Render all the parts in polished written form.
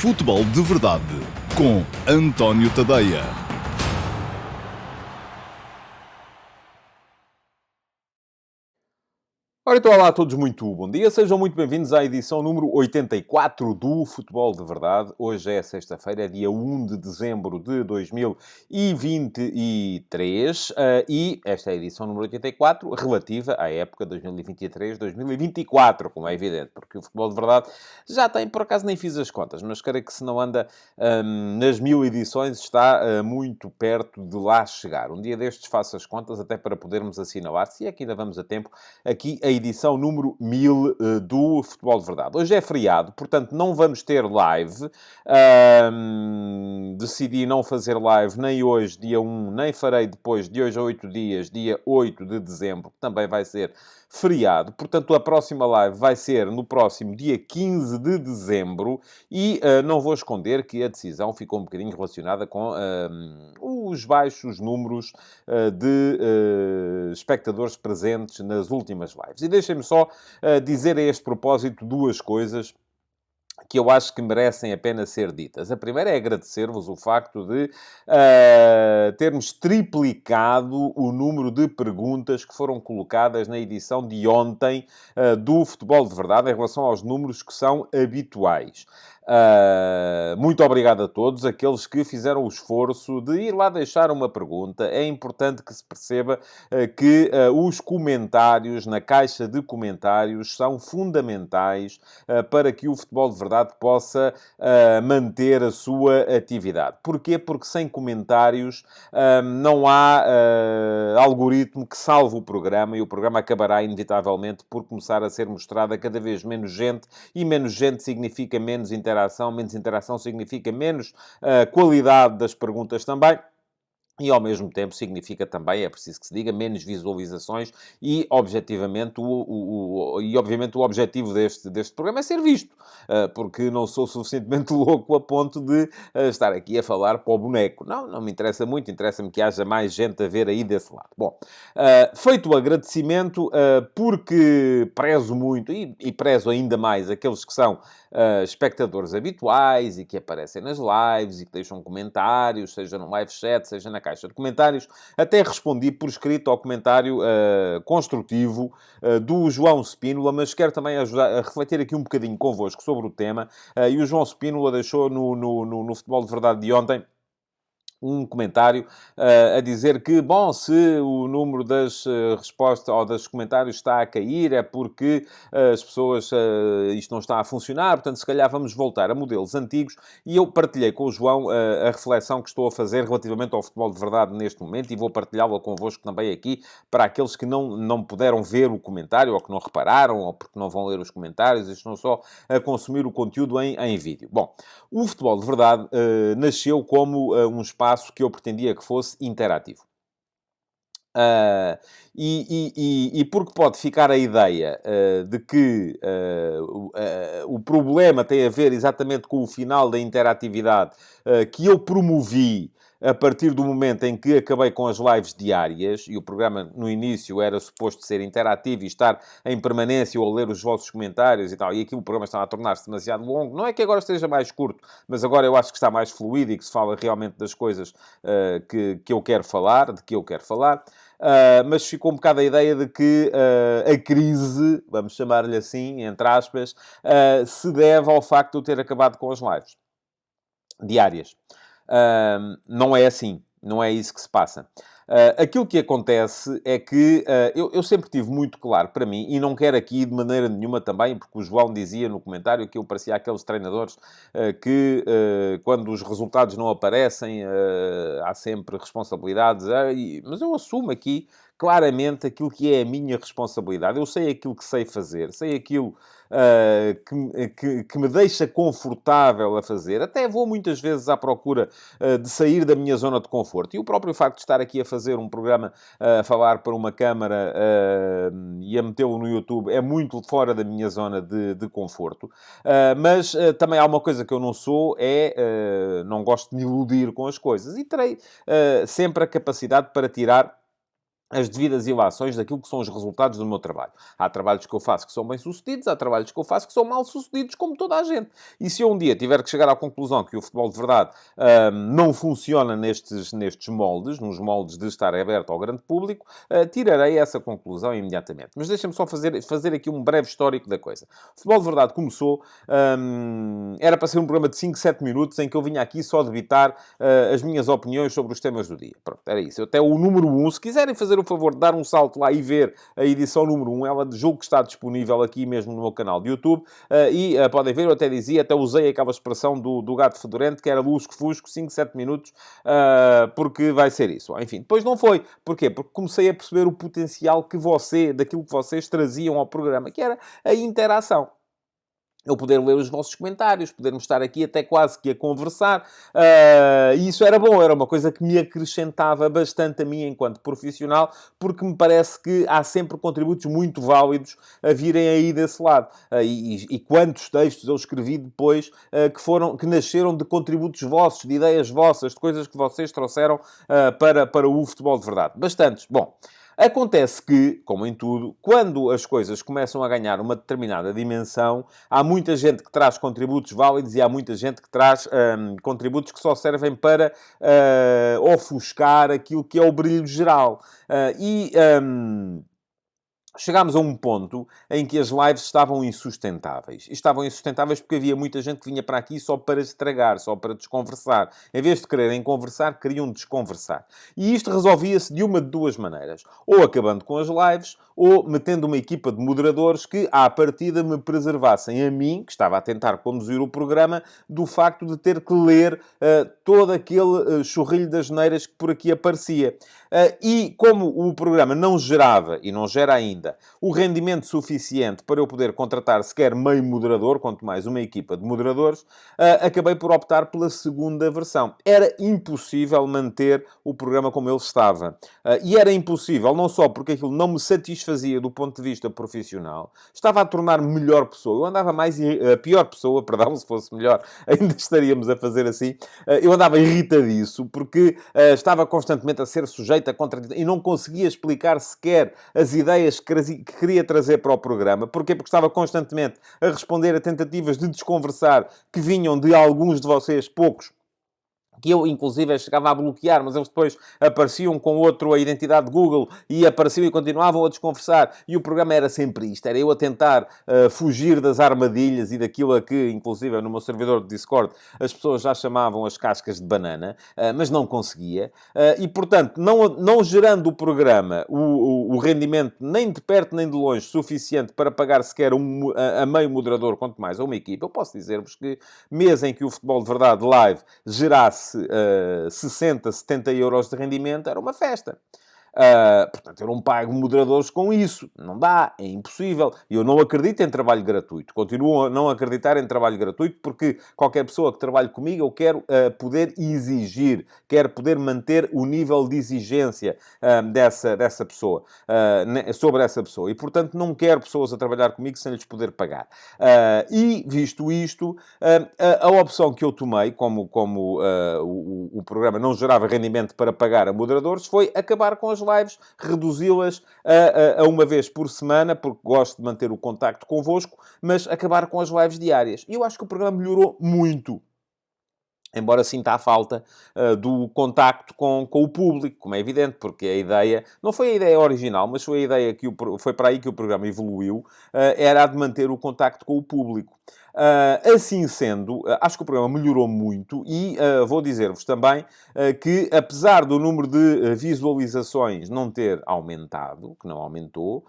Futebol de Verdade com António Tadeia. Ora, então, olá a todos, muito bom dia. Sejam muito bem-vindos à edição número 84 do Futebol de Verdade. Hoje é sexta-feira, é dia 1 de dezembro de 2023 e esta é a edição número 84, relativa à época 2023-2024, como é evidente, porque o Futebol de Verdade já tem, por acaso nem fiz as contas, mas creio que se não anda nas 1000 edições está muito perto de lá chegar. Um dia destes faço as contas, até para podermos assinalar, se é que ainda vamos a tempo, aqui a edição número 1000 do Futebol de Verdade. Hoje é feriado, portanto não vamos ter live. Decidi não fazer live nem hoje, dia 1, nem farei depois de hoje a 8 dias, dia 8 de dezembro, que também vai ser feriado. Portanto, a próxima live vai ser no próximo dia 15 de dezembro e não vou esconder que a decisão ficou um bocadinho relacionada com os baixos números de espectadores presentes nas últimas lives. E deixem-me só dizer a este propósito duas coisas que eu acho que merecem a pena ser ditas. A primeira é agradecer-vos o facto de termos triplicado o número de perguntas que foram colocadas na edição de ontem do Futebol de Verdade em relação aos números que são habituais. Muito obrigado a todos aqueles que fizeram o esforço de ir lá deixar uma pergunta. É importante que se perceba que os comentários na caixa de comentários são fundamentais para que o Futebol de Verdade possa manter a sua atividade. Porquê? Porque sem comentários não há algoritmo que salve o programa e o programa acabará inevitavelmente por começar a ser mostrado a cada vez menos gente e menos gente significa menos interação significa menos qualidade das perguntas também. E, ao mesmo tempo, significa também, é preciso que se diga, menos visualizações e, objetivamente, obviamente, o objetivo deste programa é ser visto, porque não sou suficientemente louco a ponto de estar aqui a falar para o boneco. Não me interessa muito, interessa-me que haja mais gente a ver aí desse lado. Bom, feito o agradecimento, porque prezo muito e prezo ainda mais aqueles que são espectadores habituais e que aparecem nas lives e que deixam comentários, seja no live chat, seja na caixa de comentários. Até respondi por escrito ao comentário construtivo do João Spínola, mas quero também ajudar a refletir aqui um bocadinho convosco sobre o tema. E o João Spínola deixou no Futebol de Verdade de ontem um comentário a dizer que, bom, se o número das respostas ou dos comentários está a cair é porque as pessoas, isto não está a funcionar, portanto, se calhar vamos voltar a modelos antigos. E eu partilhei com o João a reflexão que estou a fazer relativamente ao Futebol de Verdade neste momento e vou partilhá-la convosco também aqui, para aqueles que não puderam ver o comentário, ou que não repararam, ou porque não vão ler os comentários, estão só a consumir o conteúdo em vídeo. Bom, o Futebol de Verdade nasceu como um espaço que eu pretendia que fosse interativo. E porque pode ficar a ideia de que o problema tem a ver exatamente com o final da interatividade que eu promovi a partir do momento em que acabei com as lives diárias, e o programa no início era suposto ser interativo e estar em permanência ou a ler os vossos comentários e tal, e aqui o programa estava a tornar-se demasiado longo. Não é que agora esteja mais curto, mas agora eu acho que está mais fluido e que se fala realmente das coisas que eu quero falar, de que eu quero falar. Mas ficou um bocado a ideia de que a crise, vamos chamar-lhe assim, entre aspas, se deve ao facto de eu ter acabado com as lives diárias. Não é assim. Não é isso que se passa. Aquilo que acontece é que eu sempre tive muito claro para mim, e não quero aqui de maneira nenhuma também, porque o João dizia no comentário que eu parecia aqueles treinadores que, quando os resultados não aparecem, há sempre responsabilidades. Mas eu assumo aqui claramente aquilo que é a minha responsabilidade. Eu sei aquilo que sei fazer, sei aquilo que me deixa confortável a fazer. Até vou muitas vezes à procura de sair da minha zona de conforto. E o próprio facto de estar aqui a fazer um programa, a falar para uma câmara e a metê-lo no YouTube é muito fora da minha zona de conforto. Mas também há uma coisa que eu não sou, não gosto de me iludir com as coisas. E terei sempre a capacidade para tirar as devidas ilações daquilo que são os resultados do meu trabalho. Há trabalhos que eu faço que são bem-sucedidos, há trabalhos que eu faço que são mal-sucedidos, como toda a gente. E se eu um dia tiver que chegar à conclusão que o futebol de verdade não funciona nestes moldes, nos moldes de estar aberto ao grande público, tirarei essa conclusão imediatamente. Mas deixem-me só fazer aqui um breve histórico da coisa. O futebol de verdade começou, era para ser um programa de 5, 7 minutos em que eu vinha aqui só debitar as minhas opiniões sobre os temas do dia. Pronto, era isso. Até o número 1, se quiserem fazer o favor de dar um salto lá e ver a edição número 1, ela de julgo que está disponível aqui mesmo no meu canal de YouTube, podem ver, eu até dizia, até usei aquela expressão do gato fedorento, que era lusco-fusco, 5, 7 minutos, porque vai ser isso. Enfim, depois não foi. Porquê? Porque comecei a perceber o potencial daquilo que vocês traziam ao programa, que era a interação. Eu poder ler os vossos comentários, podermos estar aqui até quase que a conversar. E isso era bom, era uma coisa que me acrescentava bastante a mim enquanto profissional, porque me parece que há sempre contributos muito válidos a virem aí desse lado. E quantos textos eu escrevi depois que nasceram de contributos vossos, de ideias vossas, de coisas que vocês trouxeram para o futebol de verdade. Bastantes. Bom, acontece que, como em tudo, quando as coisas começam a ganhar uma determinada dimensão, há muita gente que traz contributos válidos e há muita gente que traz contributos que só servem para ofuscar aquilo que é o brilho geral. Chegámos a um ponto em que as lives estavam insustentáveis. E estavam insustentáveis porque havia muita gente que vinha para aqui só para estragar, só para desconversar. Em vez de quererem conversar, queriam desconversar. E isto resolvia-se de uma de duas maneiras. Ou acabando com as lives, ou metendo uma equipa de moderadores que, à partida, me preservassem a mim, que estava a tentar conduzir o programa, do facto de ter que ler todo aquele chorrilho das neiras que por aqui aparecia. E como o programa não gerava, e não gera ainda, o rendimento suficiente para eu poder contratar sequer meio moderador, quanto mais uma equipa de moderadores, acabei por optar pela segunda versão. Era impossível manter o programa como ele estava. E era impossível, não só porque aquilo não me satisfazia do ponto de vista profissional, estava a tornar-me melhor pessoa. Eu andava mais... a pior pessoa, perdão, se fosse melhor, ainda estaríamos a fazer assim. Eu andava irritadiço, porque estava constantemente a ser sujeito a contradições e não conseguia explicar sequer as ideias que queria trazer para o programa. Porquê? Porque estava constantemente a responder a tentativas de desconversar que vinham de alguns de vocês, poucos, que eu, inclusive, chegava a bloquear, mas eles depois apareciam com a identidade de Google, e apareciam e continuavam a desconversar. E o programa era sempre isto. Era eu a tentar fugir das armadilhas e daquilo a que, inclusive, no meu servidor de Discord, as pessoas já chamavam as cascas de banana, mas não conseguia. E, portanto, não gerando o programa o rendimento nem de perto nem de longe suficiente para pagar sequer a meio moderador, quanto mais a uma equipa, eu posso dizer-vos que mês em que o Futebol de Verdade Live gerasse 60, 70 euros de rendimento, era uma festa. Portanto, eu não pago moderadores com isso. Não dá, é impossível. E eu não acredito em trabalho gratuito. Continuo a não acreditar em trabalho gratuito, porque qualquer pessoa que trabalhe comigo, eu quero poder exigir, quero poder manter o nível de exigência dessa pessoa, sobre essa pessoa. E, portanto, não quero pessoas a trabalhar comigo sem lhes poder pagar. E, visto isto, a opção que eu tomei, como o programa não gerava rendimento para pagar a moderadores, foi acabar com as lives, reduzi-las a uma vez por semana, porque gosto de manter o contacto convosco, mas acabar com as lives diárias. E eu acho que o programa melhorou muito. Embora sinta a falta do contacto com o público, como é evidente, porque a ideia... Não foi a ideia original, mas foi a ideia foi para aí que o programa evoluiu, era a de manter o contacto com o público. Assim sendo, acho que o programa melhorou muito e vou dizer-vos também que, apesar do número de visualizações não ter aumentado, que não aumentou,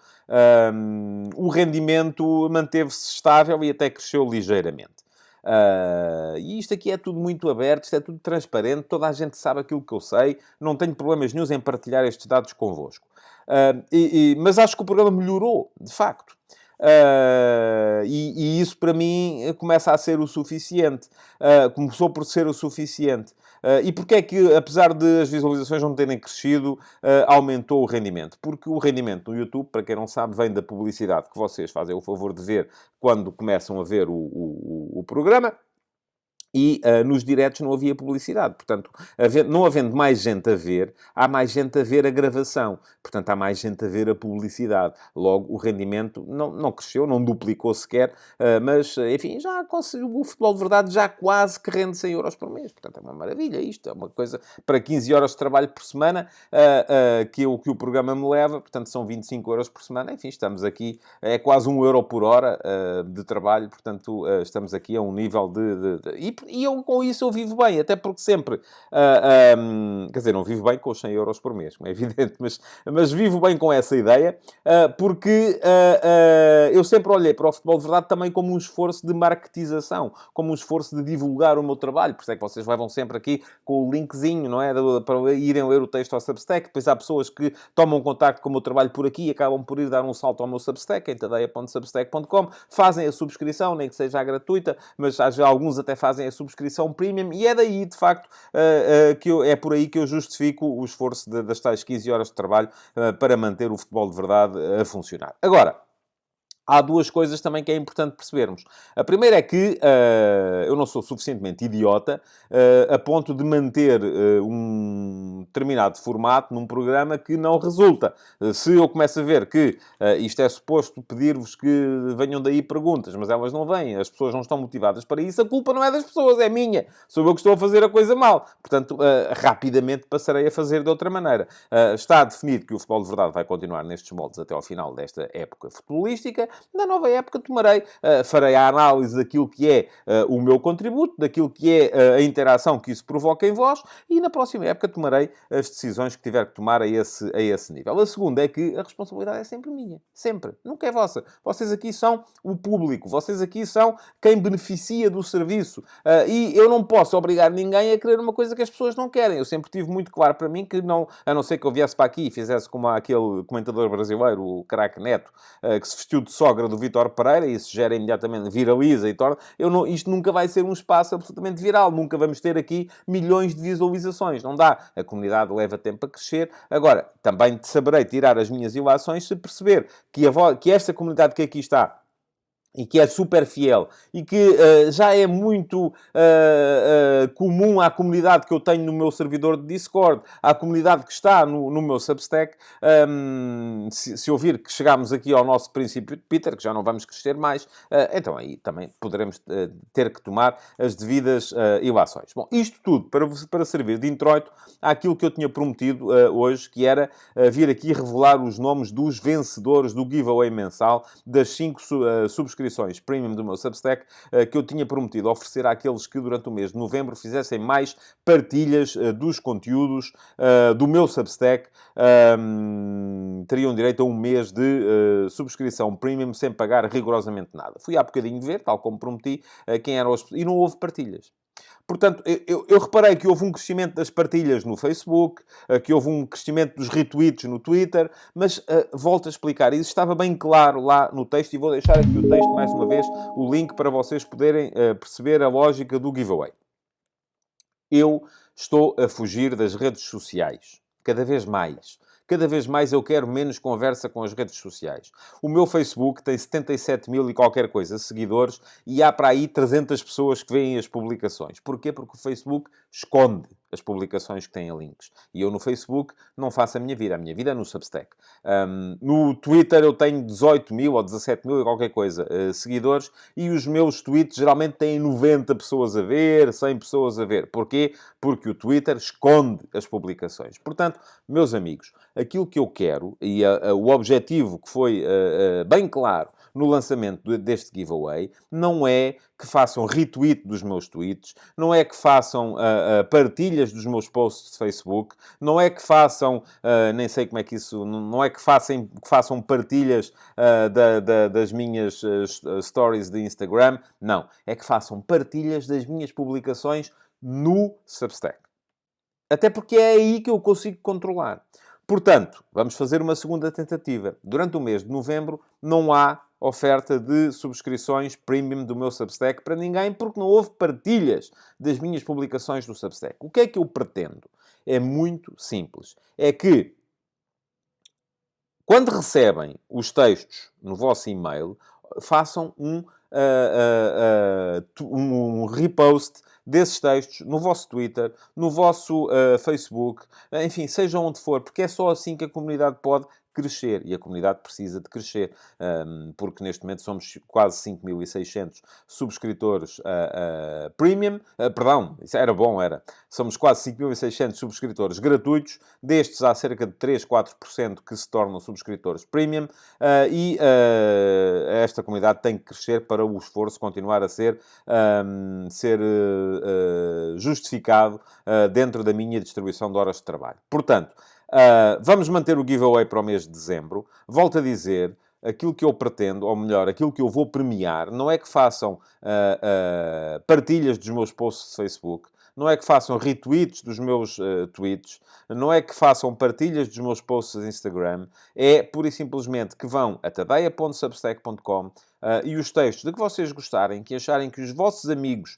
o rendimento manteve-se estável e até cresceu ligeiramente. E isto aqui é tudo muito aberto, isto é tudo transparente, toda a gente sabe aquilo que eu sei, não tenho problemas nenhuns em partilhar estes dados convosco. Mas acho que o programa melhorou, de facto. E isso para mim começa a ser o suficiente. Começou por ser o suficiente. E porquê é que, apesar de as visualizações não terem crescido, aumentou o rendimento? Porque o rendimento no YouTube, para quem não sabe, vem da publicidade que vocês fazem o favor de ver quando começam a ver o programa. E nos diretos não havia publicidade. Portanto, não havendo mais gente a ver, há mais gente a ver a gravação. Portanto, há mais gente a ver a publicidade. Logo, o rendimento não cresceu, não duplicou sequer, mas, enfim, já conseguiu, o futebol de verdade já quase que rende 100 euros por mês. Portanto, é uma maravilha isto. É uma coisa para 15 horas de trabalho por semana, que o programa me leva. Portanto, são 25 euros por semana. Enfim, estamos aqui, é quase 1 euro por hora de trabalho. Portanto, estamos aqui a um nível e eu com isso eu vivo bem, até porque sempre... quer dizer, não vivo bem com os 100 euros por mês, como é evidente, mas vivo bem com essa ideia, porque eu sempre olhei para o futebol de verdade também como um esforço de marketização, como um esforço de divulgar o meu trabalho. Por isso é que vocês levam sempre aqui com o linkzinho, não é? Para irem ler o texto ao Substack. Depois há pessoas que tomam contacto com o meu trabalho por aqui e acabam por ir dar um salto ao meu Substack, em tadeia.substack.com, fazem a subscrição, nem que seja gratuita, mas alguns até fazem a subscrição premium, e é daí, de facto, é por aí que eu justifico o esforço das tais 15 horas de trabalho para manter o futebol de verdade a funcionar. Agora, há duas coisas também que é importante percebermos. A primeira é que eu não sou suficientemente idiota a ponto de manter um determinado formato num programa que não resulta. Se eu começo a ver que isto é suposto pedir-vos que venham daí perguntas, mas elas não vêm, as pessoas não estão motivadas para isso, a culpa não é das pessoas, é minha. Sou eu que estou a fazer a coisa mal. Portanto, rapidamente passarei a fazer de outra maneira. Está definido que o futebol de verdade vai continuar nestes moldes até ao final desta época futebolística. Na nova época farei a análise daquilo que é o meu contributo, daquilo que é a interação que isso provoca em vós, e na próxima época tomarei as decisões que tiver que tomar a esse nível. A segunda é que a responsabilidade é sempre minha. Sempre. Nunca é vossa. Vocês aqui são o público. Vocês aqui são quem beneficia do serviço. E eu não posso obrigar ninguém a querer uma coisa que as pessoas não querem. Eu sempre tive muito claro para mim que não, a não ser que eu viesse para aqui e fizesse como aquele comentador brasileiro, o Craque Neto, que se vestiu de sogra do Vítor Pereira, e isso gera imediatamente, viraliza e torna... Isto nunca vai ser um espaço absolutamente viral. Nunca vamos ter aqui milhões de visualizações. Não dá. A comunidade leva tempo a crescer. Agora, também saberei tirar as minhas ilações se perceber que esta comunidade que aqui está e que é super fiel, e que já é muito comum à comunidade que eu tenho no meu servidor de Discord, à comunidade que está no meu Substack, se ouvir que chegámos aqui ao nosso princípio de Peter, que já não vamos crescer mais, então aí também poderemos ter que tomar as devidas ilações. Bom, isto tudo para servir de introito àquilo que eu tinha prometido hoje, que era vir aqui revelar os nomes dos vencedores do giveaway mensal das 5 subscrições premium do meu Substack, que eu tinha prometido oferecer àqueles que durante o mês de novembro fizessem mais partilhas dos conteúdos do meu Substack. Teriam direito a um mês de subscrição premium sem pagar rigorosamente nada. Fui há bocadinho ver, tal como prometi, quem eram e não houve partilhas. Portanto, eu reparei que houve um crescimento das partilhas no Facebook, que houve um crescimento dos retweets no Twitter, mas volto a explicar. Isso estava bem claro lá no texto, e vou deixar aqui o texto, mais uma vez, o link para vocês poderem perceber a lógica do giveaway. Eu estou a fugir das redes sociais. Cada vez mais. Cada vez mais eu quero menos conversa com as redes sociais. O meu Facebook tem 77 mil e qualquer coisa seguidores, e há para aí 300 pessoas que veem as publicações. Porquê? Porque o Facebook esconde as publicações que têm links. E eu no Facebook não faço a minha vida é no Substack. No Twitter eu tenho 18 mil ou 17 mil e qualquer coisa seguidores, e os meus tweets geralmente têm 90 pessoas a ver, 100 pessoas a ver. Porquê? Porque o Twitter esconde as publicações. Portanto, meus amigos, aquilo que eu quero, e o objetivo que foi bem claro no lançamento deste giveaway, não é que façam retweet dos meus tweets, não é que façam partilhas dos meus posts de Facebook, não é que façam, nem sei como é que isso, não é que façam partilhas das minhas stories de Instagram, não. É que façam partilhas das minhas publicações no Substack. Até porque é aí que eu consigo controlar. Portanto, vamos fazer uma segunda tentativa. Durante o mês de novembro não há oferta de subscrições premium do meu Substack para ninguém, porque não houve partilhas das minhas publicações no Substack. O que é que eu pretendo? É muito simples. É que, quando recebem os textos no vosso e-mail, façam um repost desses textos no vosso Twitter, no vosso Facebook, enfim, seja onde for, porque é só assim que a comunidade pode crescer, e a comunidade precisa de crescer, porque neste momento somos quase 5.600 subscritores premium, perdão, isso era bom, era. Somos quase 5.600 subscritores gratuitos, destes há cerca de 3, 4% que se tornam subscritores premium, e esta comunidade tem que crescer para o esforço continuar a ser justificado dentro da minha distribuição de horas de trabalho. Portanto, vamos manter o giveaway para o mês de dezembro. Volto a dizer, aquilo que eu pretendo, ou melhor, aquilo que eu vou premiar, não é que façam partilhas dos meus posts de Facebook, não é que façam retweets dos meus tweets, não é que façam partilhas dos meus posts de Instagram, é pura e simplesmente que vão a tadeia.substack.com e os textos de que vocês gostarem, que acharem que os vossos amigos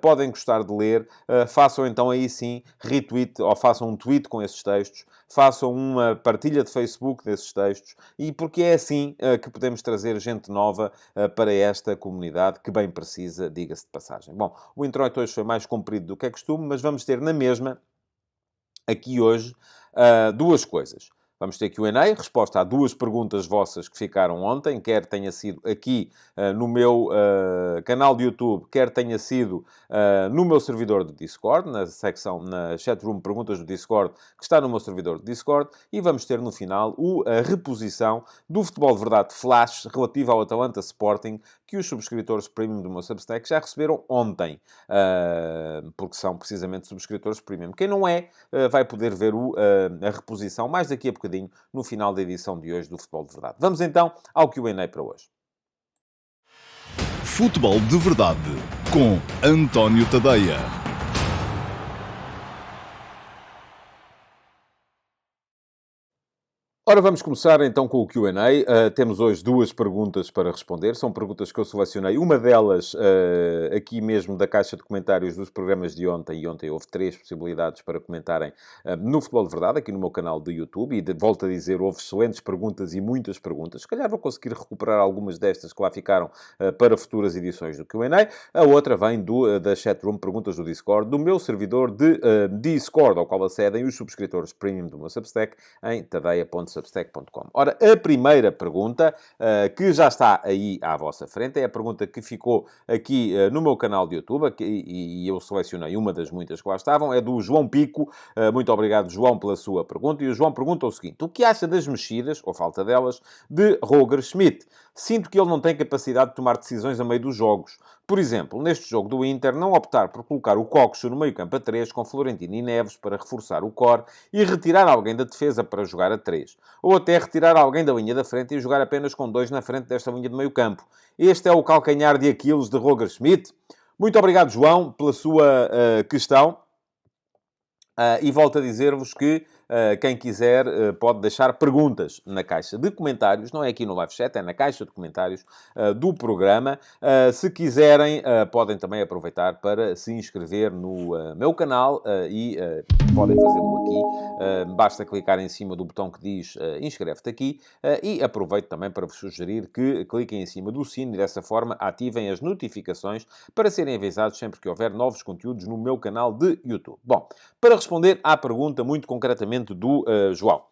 podem gostar de ler, façam então aí sim retweet, ou façam um tweet com esses textos, façam uma partilha de Facebook desses textos, e porque é assim que podemos trazer gente nova para esta comunidade que bem precisa, diga-se de passagem. Bom, o introito hoje foi mais comprido do que é costume, mas vamos ter na mesma, aqui hoje, duas coisas. Vamos ter Q&A, resposta a duas perguntas vossas que ficaram ontem, quer tenha sido aqui no meu canal de YouTube, quer tenha sido no meu servidor de Discord, na secção, na chatroom Perguntas do Discord, que está no meu servidor de Discord, e vamos ter no final a reposição do Futebol de Verdade Flash relativo ao Atalanta Sporting, que os subscritores premium do meu Substack já receberam ontem, porque são precisamente subscritores premium. Quem não é, vai poder ver a reposição mais daqui a bocadinho, no final da edição de hoje do Futebol de Verdade. Vamos então ao Q&A para hoje. Futebol de Verdade, com António Tadeia. Ora, vamos começar então com o Q&A. Temos hoje duas perguntas para responder. São perguntas que eu selecionei. Uma delas, aqui mesmo da caixa de comentários dos programas de ontem. E ontem houve 3 possibilidades para comentarem no Futebol de Verdade, aqui no meu canal do YouTube. E volto a dizer, houve excelentes perguntas e muitas perguntas. Se calhar vou conseguir recuperar algumas destas que lá ficaram para futuras edições do Q&A. A outra vem da chatroom Perguntas do Discord, do meu servidor de Discord, ao qual acedem os subscritores premium do meu Substack em tadeia.substack.com. Ora, a primeira pergunta, que já está aí à vossa frente, é a pergunta que ficou aqui no meu canal de YouTube, e eu selecionei uma das muitas que lá estavam, é do João Pico. Muito obrigado, João, pela sua pergunta. E o João pergunta o seguinte: o que acha das mexidas, ou falta delas, de Roger Schmidt? Sinto que ele não tem capacidade de tomar decisões a meio dos jogos. Por exemplo, neste jogo do Inter, não optar por colocar o Coxo no meio-campo a 3, com Florentino e Neves para reforçar o core, e retirar alguém da defesa para jogar a 3. Ou até retirar alguém da linha da frente e jogar apenas com 2 na frente desta linha de meio-campo. Este é o calcanhar de Aquiles de Roger Schmidt. Muito obrigado, João, pela sua questão. E volto a dizer-vos que quem quiser pode deixar perguntas na caixa de comentários, não é aqui no live chat, é na caixa de comentários do programa. Se quiserem, podem também aproveitar para se inscrever no meu canal e podem fazê-lo aqui. Basta clicar em cima do botão que diz inscreve-te aqui e aproveito também para vos sugerir que cliquem em cima do sino e dessa forma ativem as notificações para serem avisados sempre que houver novos conteúdos no meu canal de YouTube. Bom, para responder à pergunta muito concretamente do João.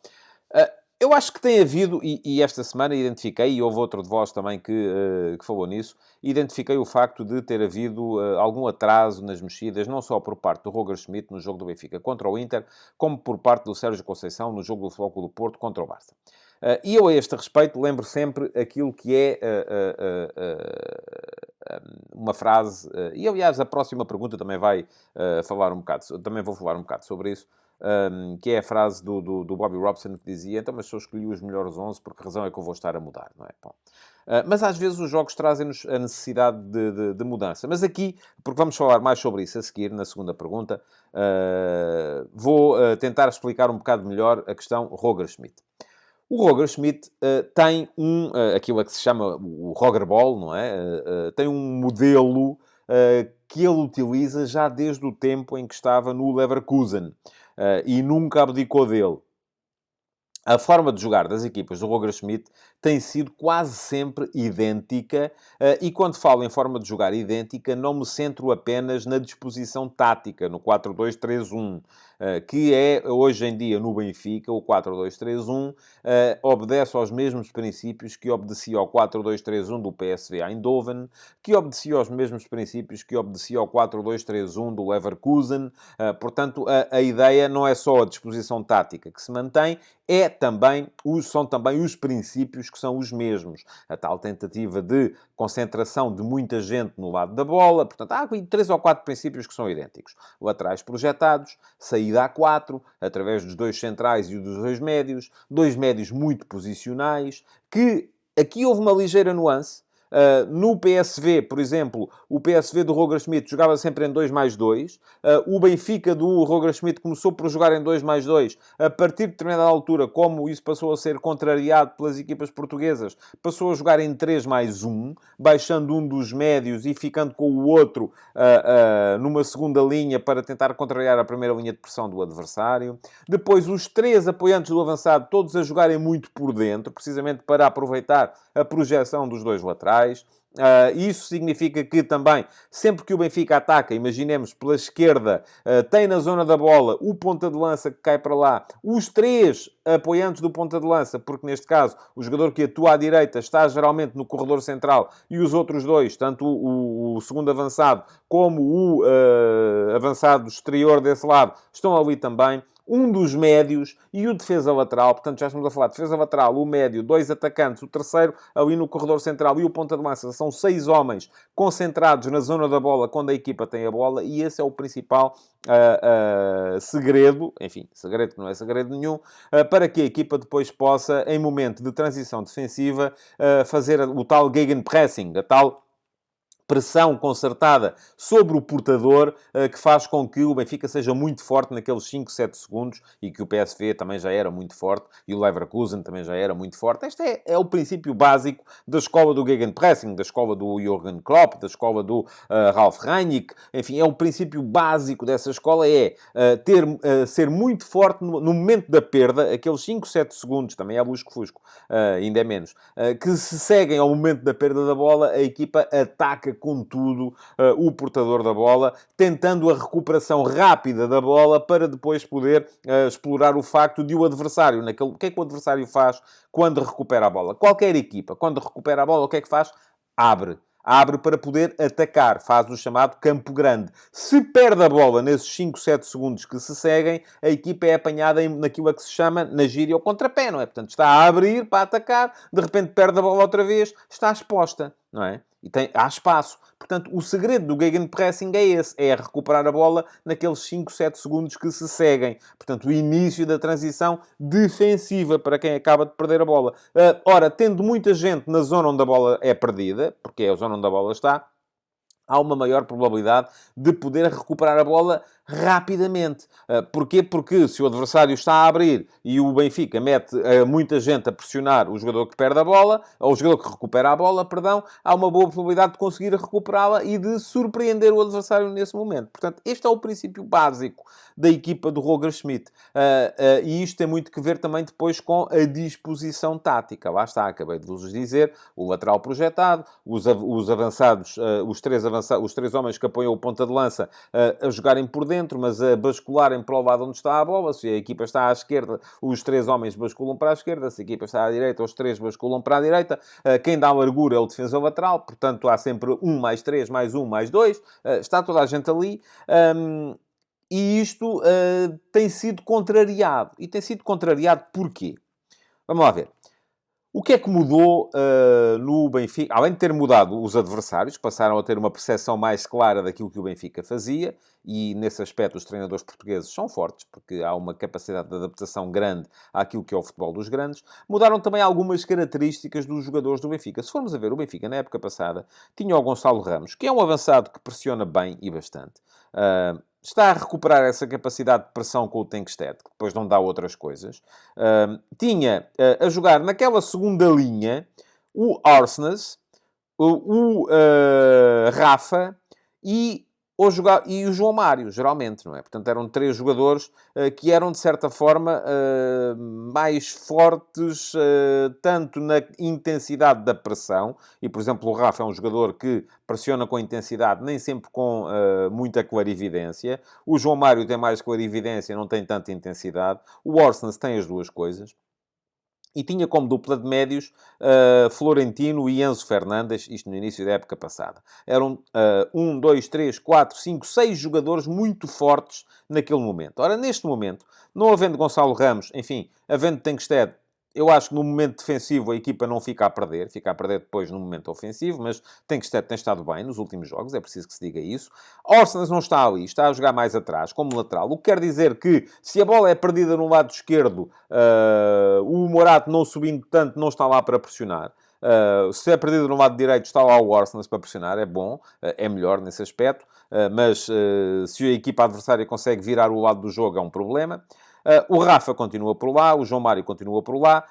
Eu acho que tem havido, e esta semana identifiquei, e houve outro de vós também que falou nisso, identifiquei o facto de ter havido algum atraso nas mexidas, não só por parte do Roger Schmidt no jogo do Benfica contra o Inter, como por parte do Sérgio Conceição no jogo do Futebol Clube do Porto contra o Barça. E eu, a este respeito, lembro sempre aquilo que é uma frase, e aliás a próxima pergunta também vai falar um bocado, também vou falar um bocado sobre isso, que é a frase do Bobby Robson, que dizia: então, mas se eu escolhi os melhores 11, por que razão é que eu vou estar a mudar, não é? Bom, mas às vezes os jogos trazem-nos a necessidade de mudança. Mas aqui, porque vamos falar mais sobre isso a seguir, na segunda pergunta, vou tentar explicar um bocado melhor a questão Roger Schmidt. O Roger Schmidt tem aquilo a que se chama o Roger Ball, não é? Tem um modelo que ele utiliza já desde o tempo em que estava no Leverkusen. E nunca abdicou dele. a forma de jogar das equipas do Roger Schmidt tem sido quase sempre idêntica, e quando falo em forma de jogar idêntica, não me centro apenas na disposição tática, no 4-2-3-1, que é, hoje em dia, no Benfica, o 4-2-3-1, obedece aos mesmos princípios que obedecia ao 4-2-3-1 do PSV Eindhoven, que obedecia aos mesmos princípios que obedecia ao 4-2-3-1 do Leverkusen. Portanto, a ideia não é só a disposição tática que se mantém, são também os princípios que são os mesmos. A tal tentativa de concentração de muita gente no lado da bola. Portanto, há 3 ou 4 princípios que são idênticos. Laterais projetados, saída a 4, através dos 2 centrais e dos 2 médios muito posicionais, que aqui houve uma ligeira nuance. No PSV, por exemplo, o PSV do Roger Schmidt jogava sempre em 2+2. O Benfica do Roger Schmidt começou por jogar em 2+2. A partir de determinada altura, como isso passou a ser contrariado pelas equipas portuguesas, passou a jogar em 3+1, baixando um dos médios e ficando com o outro numa segunda linha para tentar contrariar a primeira linha de pressão do adversário. Depois, os 3 apoiantes do avançado, todos a jogarem muito por dentro, precisamente para aproveitar a projeção dos 2 laterais. Isso significa que também, sempre que o Benfica ataca, imaginemos pela esquerda, tem na zona da bola o ponta de lança que cai para lá, os 3 apoiantes do ponta de lança, porque neste caso o jogador que atua à direita está geralmente no corredor central e os outros 2, tanto o segundo avançado como o avançado exterior desse lado, estão ali também. Um dos médios e o defesa lateral, portanto já estamos a falar de defesa lateral, o médio, 2 atacantes, o terceiro ali no corredor central e o ponta de lança, são 6 homens concentrados na zona da bola quando a equipa tem a bola, e esse é o principal segredo, enfim, segredo que não é segredo nenhum, para que a equipa depois possa, em momento de transição defensiva, fazer o tal Gegenpressing, a tal pressão concertada sobre o portador, que faz com que o Benfica seja muito forte naqueles 5, 7 segundos, e que o PSV também já era muito forte, e o Leverkusen também já era muito forte. Este é o princípio básico da escola do Gegenpressing, da escola do Jürgen Klopp, da escola do Ralf Rangnick. Enfim, é o princípio básico dessa escola, ser muito forte no momento da perda, aqueles 5, 7 segundos, também é lusco-fusco, ainda é menos, que se seguem ao momento da perda da bola, a equipa ataca com tudo o portador da bola, tentando a recuperação rápida da bola para depois poder explorar o facto de o adversário, o que é que o adversário faz quando recupera a bola? Qualquer equipa, quando recupera a bola, o que é que faz? Abre para poder atacar, faz o chamado campo grande. Se perde a bola nesses 5, 7 segundos que se seguem, a equipa é apanhada naquilo a que se chama, na gíria, o contrapé, não é? Portanto, está a abrir para atacar, de repente perde a bola outra vez, está exposta, não é? E há espaço. Portanto, o segredo do Gegenpressing é esse. É recuperar a bola naqueles 5, 7 segundos que se seguem. Portanto, o início da transição defensiva para quem acaba de perder a bola. Ora, tendo muita gente na zona onde a bola é perdida, porque é a zona onde a bola está, há uma maior probabilidade de poder recuperar a bola rapidamente. Porquê? Porque se o adversário está a abrir e o Benfica mete muita gente a pressionar o jogador que perde a bola, ou o jogador que recupera a bola, perdão, há uma boa probabilidade de conseguir recuperá-la e de surpreender o adversário nesse momento. Portanto, este é o princípio básico da equipa do Roger Schmidt. E isto tem muito que ver também depois com a disposição tática. Lá está, acabei de vos dizer, o lateral projetado, os avançados, os três homens que apoiam o ponta de lança a jogarem por dentro, mas a bascularem para o lado onde está a bola. Se a equipa está à esquerda, os 3 homens basculam para a esquerda. Se a equipa está à direita, os 3 basculam para a direita. Quem dá largura é o defesa lateral. Portanto, há sempre 1+3, mais 1, mais 2. Está toda a gente ali. E isto tem sido contrariado. E tem sido contrariado porquê? Vamos lá ver. O que é que mudou no Benfica? Além de ter mudado os adversários, passaram a ter uma percepção mais clara daquilo que o Benfica fazia, e nesse aspecto os treinadores portugueses são fortes, porque há uma capacidade de adaptação grande àquilo que é o futebol dos grandes. Mudaram também algumas características dos jogadores do Benfica. Se formos a ver, o Benfica, na época passada, tinha o Gonçalo Ramos, que é um avançado que pressiona bem e bastante. Está a recuperar essa capacidade de pressão com o Tenkstedt, que depois não dá outras coisas. Tinha a jogar naquela segunda linha o Orsnes, o Rafa e e o João Mário, geralmente, não é? Portanto, eram 3 jogadores que eram, de certa forma, mais fortes, tanto na intensidade da pressão, e, por exemplo, o Rafa é um jogador que pressiona com intensidade, nem sempre com muita clarividência. O João Mário tem mais clarividência, não tem tanta intensidade. O Orsnes tem as duas coisas. E tinha como dupla de médios Florentino e Enzo Fernandes, isto no início da época passada. Eram 2, 3, 4, 5, 6 jogadores muito fortes naquele momento. Ora, neste momento, não havendo Gonçalo Ramos, enfim, havendo Tengsted, eu acho que no momento defensivo a equipa não fica a perder depois no momento ofensivo, mas Tengsted tem estado bem nos últimos jogos, é preciso que se diga isso. Orsnes não está ali, está a jogar mais atrás, como lateral, o que quer dizer que se a bola é perdida no lado esquerdo, o Morato não subindo tanto não está lá para pressionar. Se é perdido no lado direito, está lá o Orsnes para pressionar, é bom, é melhor nesse aspecto, mas se a equipa adversária consegue virar o lado do jogo é um problema. O Rafa continua por lá, o João Mário continua por lá,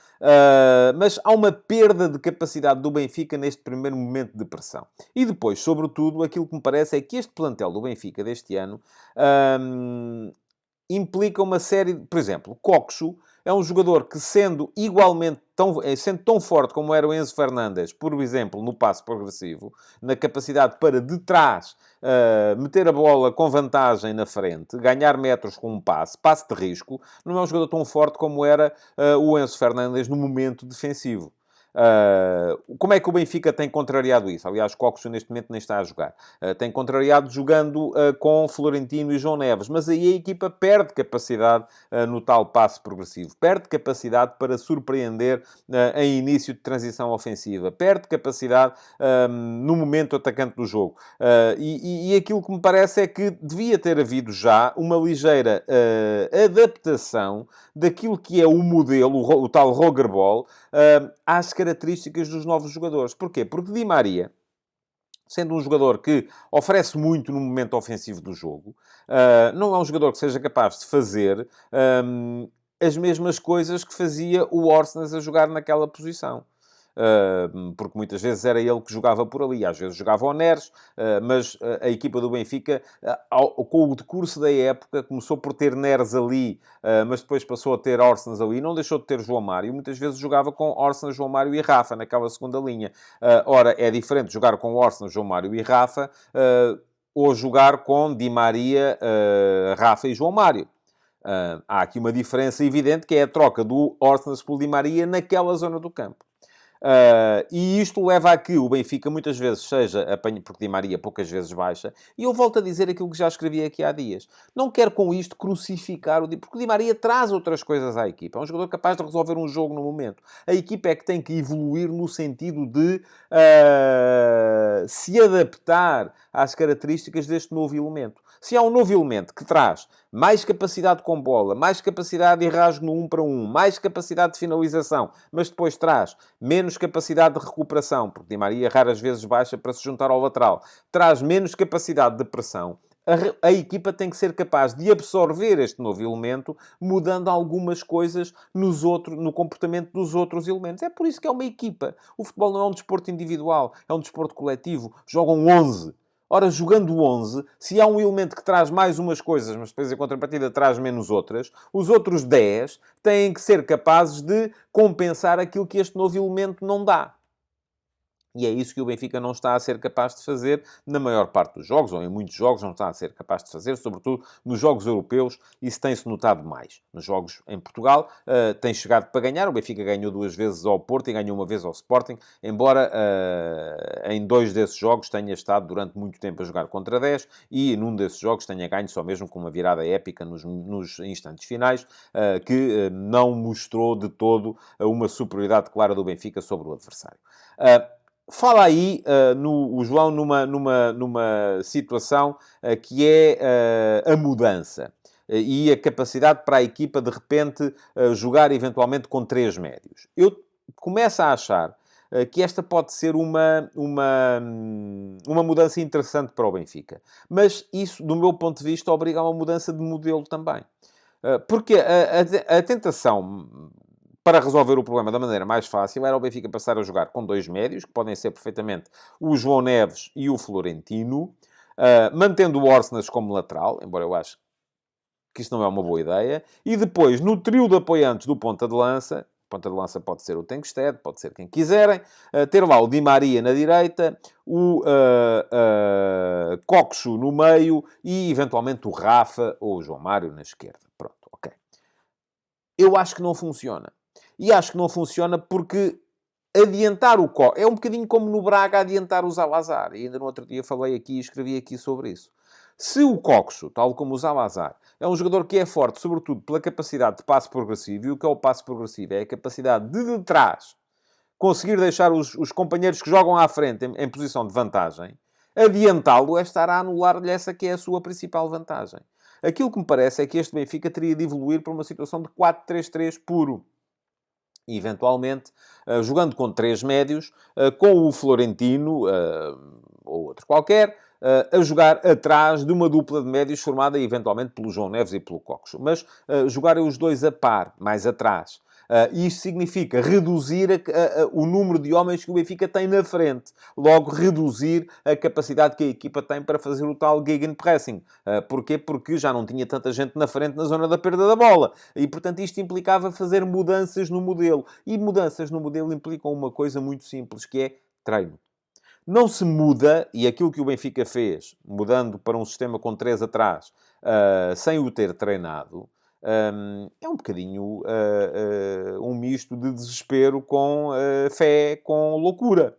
mas há uma perda de capacidade do Benfica neste primeiro momento de pressão. E depois, sobretudo, aquilo que me parece é que este plantel do Benfica deste ano implica uma série de... Por exemplo, Coxo é um jogador que, sendo igualmente sendo tão forte como era o Enzo Fernandes, por exemplo, no passe progressivo, na capacidade para, de trás, meter a bola com vantagem na frente, ganhar metros com um passe de risco, não é um jogador tão forte como era o Enzo Fernandes no momento defensivo. Como é que o Benfica tem contrariado isso? Aliás, Coxo neste momento nem está a jogar. Tem contrariado jogando com Florentino e João Neves. Mas aí a equipa perde capacidade no tal passe progressivo. Perde capacidade para surpreender em início de transição ofensiva. Perde capacidade no momento atacante do jogo. E aquilo que me parece é que devia ter havido já uma ligeira adaptação daquilo que é o modelo, o tal Roger Ball, às características dos novos jogadores. Porquê? Porque Di Maria, sendo um jogador que oferece muito no momento ofensivo do jogo, não é um jogador que seja capaz de fazer as mesmas coisas que fazia o Orsnes a jogar naquela posição. Porque muitas vezes era ele que jogava por ali, às vezes jogava o Neres, mas a equipa do Benfica, com o decurso da época, começou por ter Neres ali, mas depois passou a ter Orsnes ali, não deixou de ter João Mário, muitas vezes jogava com Orsnes, João Mário e Rafa, naquela segunda linha. Ora, é diferente jogar com Orsnes, João Mário e Rafa, ou jogar com Di Maria, Rafa e João Mário. Há aqui uma diferença evidente, que é a troca do Orsnes pelo Di Maria naquela zona do campo. E isto leva a que o Benfica muitas vezes seja apanho, porque Di Maria poucas vezes baixa, e eu volto a dizer aquilo que já escrevi aqui há dias. Não quero com isto crucificar porque o Di Maria traz outras coisas à equipa. É um jogador capaz de resolver um jogo no momento. A equipa é que tem que evoluir no sentido de se adaptar às características deste novo elemento. Se há um novo elemento que traz mais capacidade com bola, mais capacidade de rasgo no 1 para 1, mais capacidade de finalização, mas depois traz menos capacidade de recuperação, porque Di Maria raras vezes baixa para se juntar ao lateral, traz menos capacidade de pressão, a equipa tem que ser capaz de absorver este novo elemento, mudando algumas coisas no comportamento dos outros elementos. É por isso que é uma equipa. O futebol não é um desporto individual, é um desporto coletivo. Jogam 11. Ora, jogando 11, se há um elemento que traz mais umas coisas, mas depois em contrapartida traz menos outras, os outros 10 têm que ser capazes de compensar aquilo que este novo elemento não dá. E é isso que o Benfica não está a ser capaz de fazer na maior parte dos jogos, ou em muitos jogos não está a ser capaz de fazer, sobretudo nos jogos europeus, isso tem-se notado mais. Nos jogos em Portugal, tem chegado para ganhar, o Benfica ganhou 2 vezes ao Porto e ganhou 1 vez ao Sporting, embora em 2 desses jogos tenha estado durante muito tempo a jogar contra 10 e num desses jogos tenha ganho só mesmo com uma virada épica nos instantes finais, que não mostrou de todo uma superioridade clara do Benfica sobre o adversário. Fala aí, o João, numa situação que é a mudança e a capacidade para a equipa, de repente, jogar eventualmente com 3 médios. Eu começo a achar que esta pode ser uma mudança interessante para o Benfica. Mas isso, do meu ponto de vista, obriga a uma mudança de modelo também. Porque a tentação para resolver o problema da maneira mais fácil era o Benfica passar a jogar com 2 médios, que podem ser perfeitamente o João Neves e o Florentino, mantendo o Orsnes como lateral, embora eu acho que isso não é uma boa ideia. E depois, no trio de apoiantes do ponta de lança pode ser o Tengsted, pode ser quem quiserem, ter lá o Di Maria na direita, o Coxo no meio e, eventualmente, o Rafa ou o João Mário na esquerda. Pronto, ok. Eu acho que não funciona. E acho que não funciona porque adiantar o Coxo... É um bocadinho como no Braga adiantar o Salazar. E ainda no outro dia falei aqui e escrevi aqui sobre isso. Se o Coxo, tal como o Salazar, é um jogador que é forte, sobretudo pela capacidade de passe progressivo, e o que é o passe progressivo? É a capacidade de trás conseguir deixar os companheiros que jogam à frente em posição de vantagem, adiantá-lo é estar a anular-lhe essa que é a sua principal vantagem. Aquilo que me parece é que este Benfica teria de evoluir para uma situação de 4-3-3 puro. E, eventualmente, jogando com 3 médios, com o Florentino, ou outro qualquer, a jogar atrás de uma dupla de médios formada, eventualmente, pelo João Neves e pelo Coxo. Mas jogarem os dois a par, mais atrás. Isto significa reduzir o número de homens que o Benfica tem na frente. Logo, reduzir a capacidade que a equipa tem para fazer o tal gegenpressing. Porquê? Porque já não tinha tanta gente na frente na zona da perda da bola. E, portanto, isto implicava fazer mudanças no modelo. E mudanças no modelo implicam uma coisa muito simples, que é treino. Não se muda, e aquilo que o Benfica fez, mudando para um sistema com 3 atrás, sem o ter treinado, é um bocadinho um misto de desespero com fé, com loucura.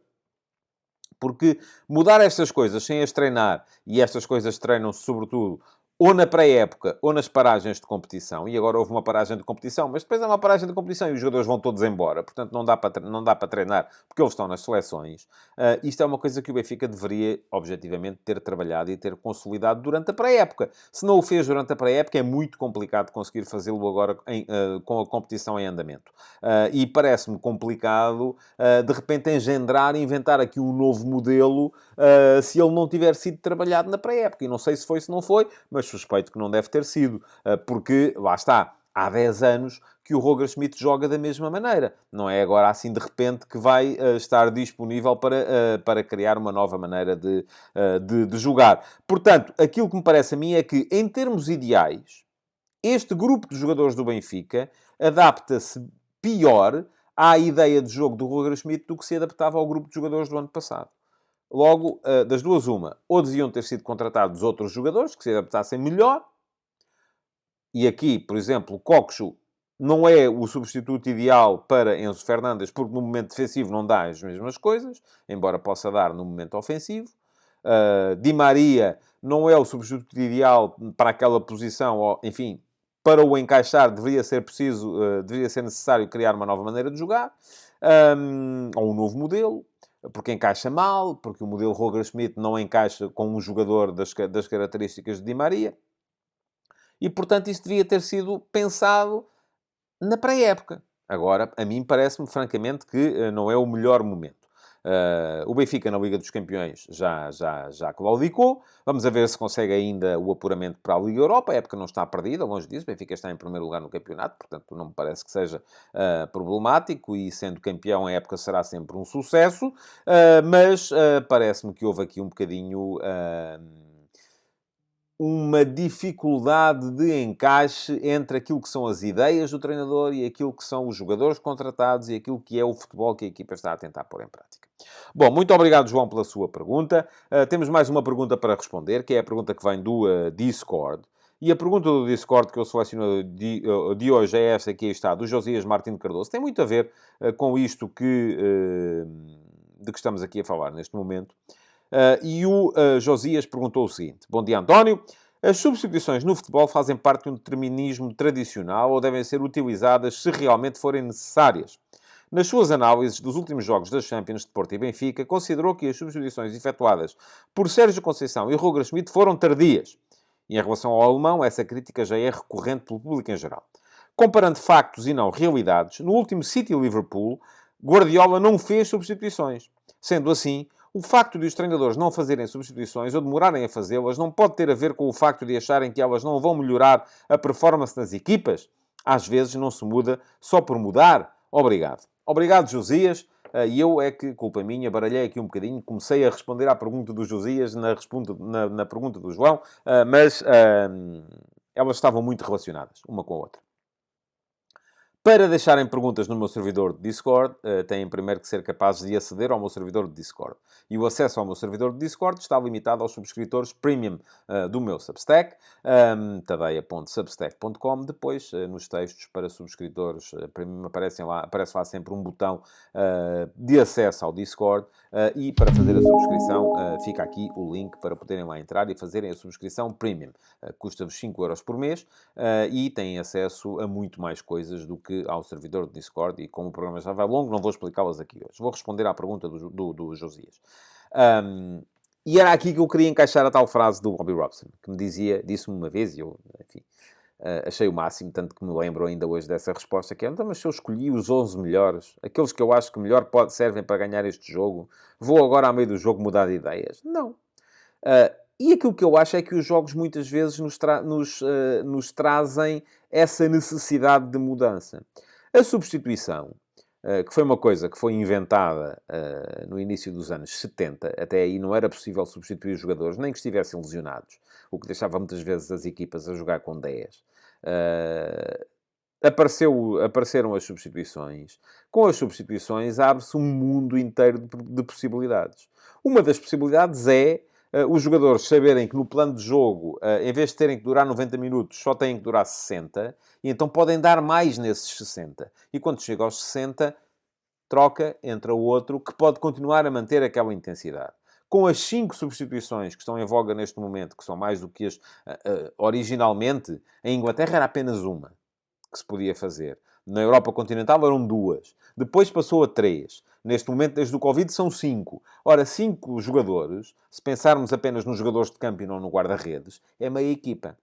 Porque mudar estas coisas sem as treinar, e estas coisas treinam-se sobretudo ou na pré-época ou nas paragens de competição, e agora houve uma paragem de competição, mas depois há uma paragem de competição e os jogadores vão todos embora, portanto não dá para treinar porque eles estão nas seleções. Isto é uma coisa que o Benfica deveria, objetivamente, ter trabalhado e ter consolidado durante a pré-época. Se não o fez durante a pré-época, é muito complicado conseguir fazê-lo agora com a competição em andamento. E parece-me complicado, de repente, inventar aqui um novo modelo, se ele não tiver sido trabalhado na pré-época. E não sei se foi, se não foi, mas suspeito que não deve ter sido, porque, lá está, há 10 anos que o Roger Schmidt joga da mesma maneira. Não é agora assim de repente que vai estar disponível para criar uma nova maneira de jogar. Portanto, aquilo que me parece a mim é que, em termos ideais, este grupo de jogadores do Benfica adapta-se pior à ideia de jogo do Roger Schmidt do que se adaptava ao grupo de jogadores do ano passado. Logo, das duas, uma. Ou deviam ter sido contratados outros jogadores que se adaptassem melhor. E aqui, por exemplo, o Coxo não é o substituto ideal para Enzo Fernandes, porque no momento defensivo não dá as mesmas coisas, embora possa dar no momento ofensivo. Di Maria não é o substituto ideal para aquela posição, ou, enfim, para o encaixar deveria ser necessário criar uma nova maneira de jogar, ou um novo modelo. Porque encaixa mal, porque o modelo Roger Schmidt não encaixa com um jogador das características de Di Maria. E, portanto, isso devia ter sido pensado na pré-época. Agora, a mim parece-me, francamente, que não é o melhor momento. O Benfica na Liga dos Campeões já claudicou. Vamos a ver se consegue ainda o apuramento para a Liga Europa. A época não está perdida, longe disso. O Benfica está em primeiro lugar no campeonato, portanto não me parece que seja problemático. E sendo campeão, a época será sempre um sucesso. Mas parece-me que houve aqui um bocadinho uma dificuldade de encaixe entre aquilo que são as ideias do treinador e aquilo que são os jogadores contratados e aquilo que é o futebol que a equipa está a tentar pôr em prática. Bom, muito obrigado, João, pela sua pergunta. Temos mais uma pergunta para responder, que é a pergunta que vem do Discord. E a pergunta do Discord que eu seleciono de hoje é esta que aí está, do Josias Martins Cardoso. Tem muito a ver com isto de que estamos aqui a falar neste momento. E o Josias perguntou o seguinte: Bom dia, António. As substituições no futebol fazem parte de um determinismo tradicional ou devem ser utilizadas se realmente forem necessárias? Nas suas análises dos últimos jogos das Champions de Porto e Benfica, considerou que as substituições efetuadas por Sérgio Conceição e Roger Schmidt foram tardias. E em relação ao alemão, essa crítica já é recorrente pelo público em geral. Comparando factos e não realidades, no último City-Liverpool, Guardiola não fez substituições. Sendo assim, o facto de os treinadores não fazerem substituições ou demorarem a fazê-las não pode ter a ver com o facto de acharem que elas não vão melhorar a performance das equipas. Às vezes não se muda só por mudar. Obrigado. Obrigado, Josias. e eu é que, culpa minha, baralhei aqui um bocadinho, comecei a responder à pergunta do Josias na pergunta do João, mas elas estavam muito relacionadas, uma com a outra. Para deixarem perguntas no meu servidor de Discord, têm primeiro que ser capazes de aceder ao meu servidor de Discord. E o acesso ao meu servidor de Discord está limitado aos subscritores premium do meu Substack, tadeia.substack.com. Depois, nos textos para subscritores premium, aparece lá sempre um botão de acesso ao Discord. E para fazer a subscrição, fica aqui o link para poderem lá entrar e fazerem a subscrição premium. Custa-vos 5€ por mês e têm acesso a muito mais coisas do que ao servidor de Discord. E como o programa já vai longo, não vou explicá-las aqui hoje. Vou responder à pergunta do Josias. E era aqui que eu queria encaixar a tal frase do Robbie Robson, que me disse-me uma vez, e eu, enfim, achei o máximo, tanto que me lembro ainda hoje dessa resposta, que é, então, mas se eu escolhi os 11 melhores, aqueles que eu acho que melhor servem para ganhar este jogo, vou agora, ao meio do jogo, mudar de ideias? Não. E aquilo que eu acho é que os jogos, muitas vezes, nos trazem essa necessidade de mudança. A substituição, que foi uma coisa que foi inventada no início dos anos 70, até aí não era possível substituir os jogadores, nem que estivessem lesionados, o que deixava muitas vezes as equipas a jogar com 10. Apareceram as substituições. Com as substituições abre-se um mundo inteiro de possibilidades. Uma das possibilidades é os jogadores saberem que no plano de jogo, em vez de terem que durar 90 minutos, só têm que durar 60, e então podem dar mais nesses 60. E quando chega aos 60, troca, entra o outro, que pode continuar a manter aquela intensidade. Com as 5 substituições que estão em voga neste momento, que são mais do que as... originalmente, em Inglaterra era apenas uma que se podia fazer. Na Europa continental eram 2. Depois passou a 3. Neste momento, desde o Covid, são 5. Ora, 5 jogadores, se pensarmos apenas nos jogadores de campo e não no guarda-redes, é meia equipa.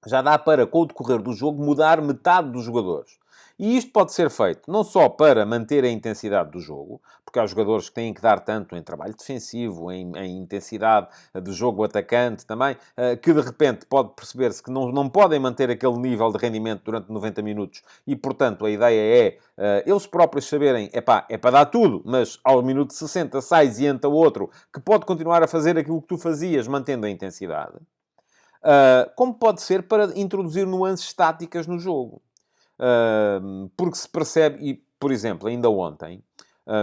Já dá para, com o decorrer do jogo, mudar metade dos jogadores. E isto pode ser feito não só para manter a intensidade do jogo, porque há jogadores que têm que dar tanto em trabalho defensivo, em intensidade do jogo atacante também, que de repente pode perceber-se que não podem manter aquele nível de rendimento durante 90 minutos e, portanto, a ideia é eles próprios saberem, é para dar tudo, mas ao minuto 60 sais e entra outro que pode continuar a fazer aquilo que tu fazias, mantendo a intensidade. Como pode ser para introduzir nuances táticas no jogo. Porque se percebe, e, por exemplo, ainda ontem,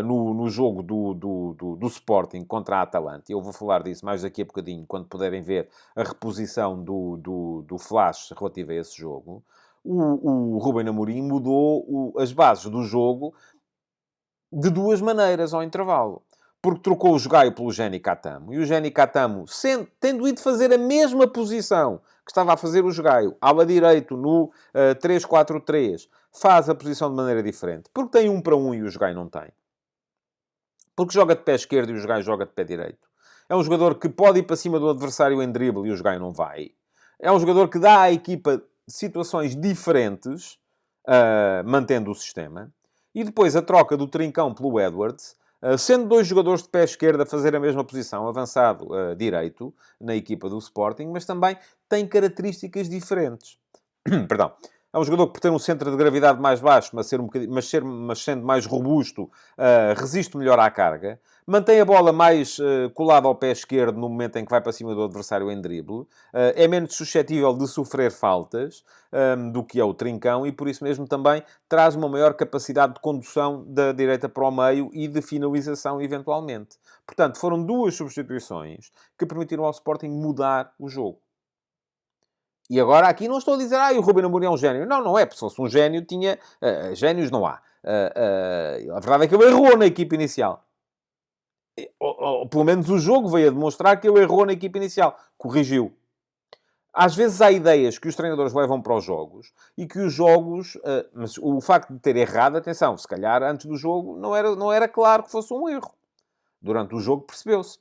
no jogo do Sporting contra a Atalanta, eu vou falar disso mais daqui a bocadinho, quando puderem ver a reposição do Flash relativa a esse jogo, o Ruben Amorim mudou as bases do jogo de 2 maneiras ao intervalo. Porque trocou o Jogaio pelo Geni Catamo. E o Geni Catamo, tendo ido fazer a mesma posição que estava a fazer o Jogaio, ala direito no 3-4-3, faz a posição de maneira diferente. Porque tem 1 para 1 e o Jogaio não tem. Porque joga de pé esquerdo e o Jogaio joga de pé direito. É um jogador que pode ir para cima do adversário em drible e o Jogaio não vai. É um jogador que dá à equipa situações diferentes, mantendo o sistema. E depois a troca do Trincão pelo Edwards, sendo 2 jogadores de pé esquerdo a fazer a mesma posição, avançado direito, na equipa do Sporting, mas também tem características diferentes. Perdão. É um jogador que, por ter um centro de gravidade mais baixo, mas sendo mais robusto, resiste melhor à carga. Mantém a bola mais colada ao pé esquerdo no momento em que vai para cima do adversário em drible. É menos suscetível de sofrer faltas do que é o Trincão e, por isso mesmo, também traz uma maior capacidade de condução da direita para o meio e de finalização, eventualmente. Portanto, foram 2 substituições que permitiram ao Sporting mudar o jogo. E agora aqui não estou a dizer, o Ruben Amorim é um gênio. Não, não é, porque se fosse um gênio, tinha... génios não há. A verdade é que ele errou na equipa inicial. Ou pelo menos o jogo veio a demonstrar que ele errou na equipa inicial. Corrigiu. Às vezes há ideias que os treinadores levam para os jogos e que os jogos... mas o facto de ter errado, atenção, se calhar antes do jogo não era claro que fosse um erro. Durante o jogo percebeu-se.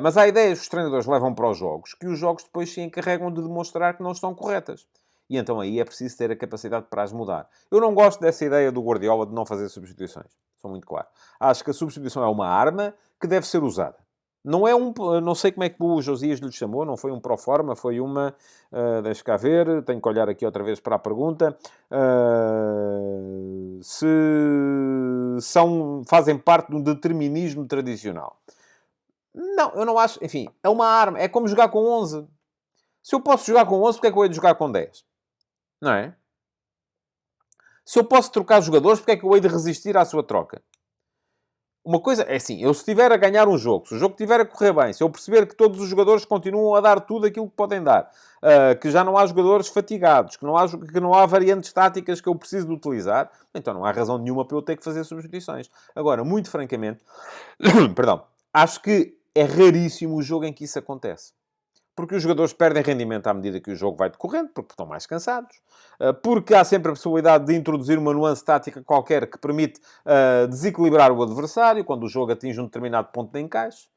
Mas há ideias que os treinadores levam para os jogos que os jogos depois se encarregam de demonstrar que não estão corretas. E então aí é preciso ter a capacidade para as mudar. Eu não gosto dessa ideia do Guardiola de não fazer substituições. Sou muito claro. Acho que a substituição é uma arma que deve ser usada. Não é não sei como é que o Josias lhe chamou, não foi um proforma, foi uma... deixa cá ver, tenho que olhar aqui outra vez para a pergunta. Se fazem parte de um determinismo tradicional. Não, eu não acho... Enfim, é uma arma, é como jogar com 11. Se eu posso jogar com 11, porque é que eu hei de jogar com 10? Não é? Se eu posso trocar jogadores, porque é que eu hei de resistir à sua troca? Uma coisa é assim, eu se estiver a ganhar um jogo, se o jogo estiver a correr bem, se eu perceber que todos os jogadores continuam a dar tudo aquilo que podem dar, que já não há jogadores fatigados, que não há variantes táticas que eu preciso de utilizar, então não há razão nenhuma para eu ter que fazer substituições. Agora, muito francamente, perdão, acho que é raríssimo o jogo em que isso acontece. Porque os jogadores perdem rendimento à medida que o jogo vai decorrendo, porque estão mais cansados, porque há sempre a possibilidade de introduzir uma nuance tática qualquer que permite desequilibrar o adversário quando o jogo atinge um determinado ponto de encaixe.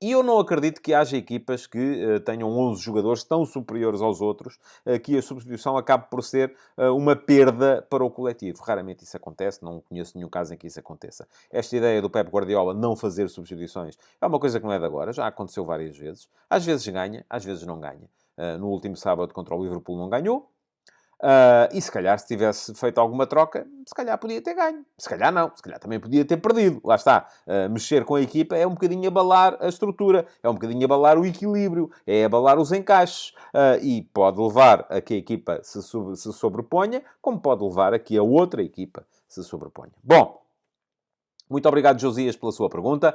E eu não acredito que haja equipas que tenham 11 jogadores tão superiores aos outros que a substituição acabe por ser uma perda para o coletivo. Raramente isso acontece, não conheço nenhum caso em que isso aconteça. Esta ideia do Pep Guardiola não fazer substituições é uma coisa que não é de agora, já aconteceu várias vezes. Às vezes ganha, às vezes não ganha. No último sábado contra o Liverpool não ganhou, e se calhar, se tivesse feito alguma troca, se calhar podia ter ganho. Se calhar não. Se calhar também podia ter perdido. Lá está. Mexer com a equipa é um bocadinho abalar a estrutura. É um bocadinho abalar o equilíbrio. É abalar os encaixes. E pode levar a que a equipa se sobreponha, como pode levar a que a outra equipa se sobreponha. Bom, muito obrigado, Josias, pela sua pergunta.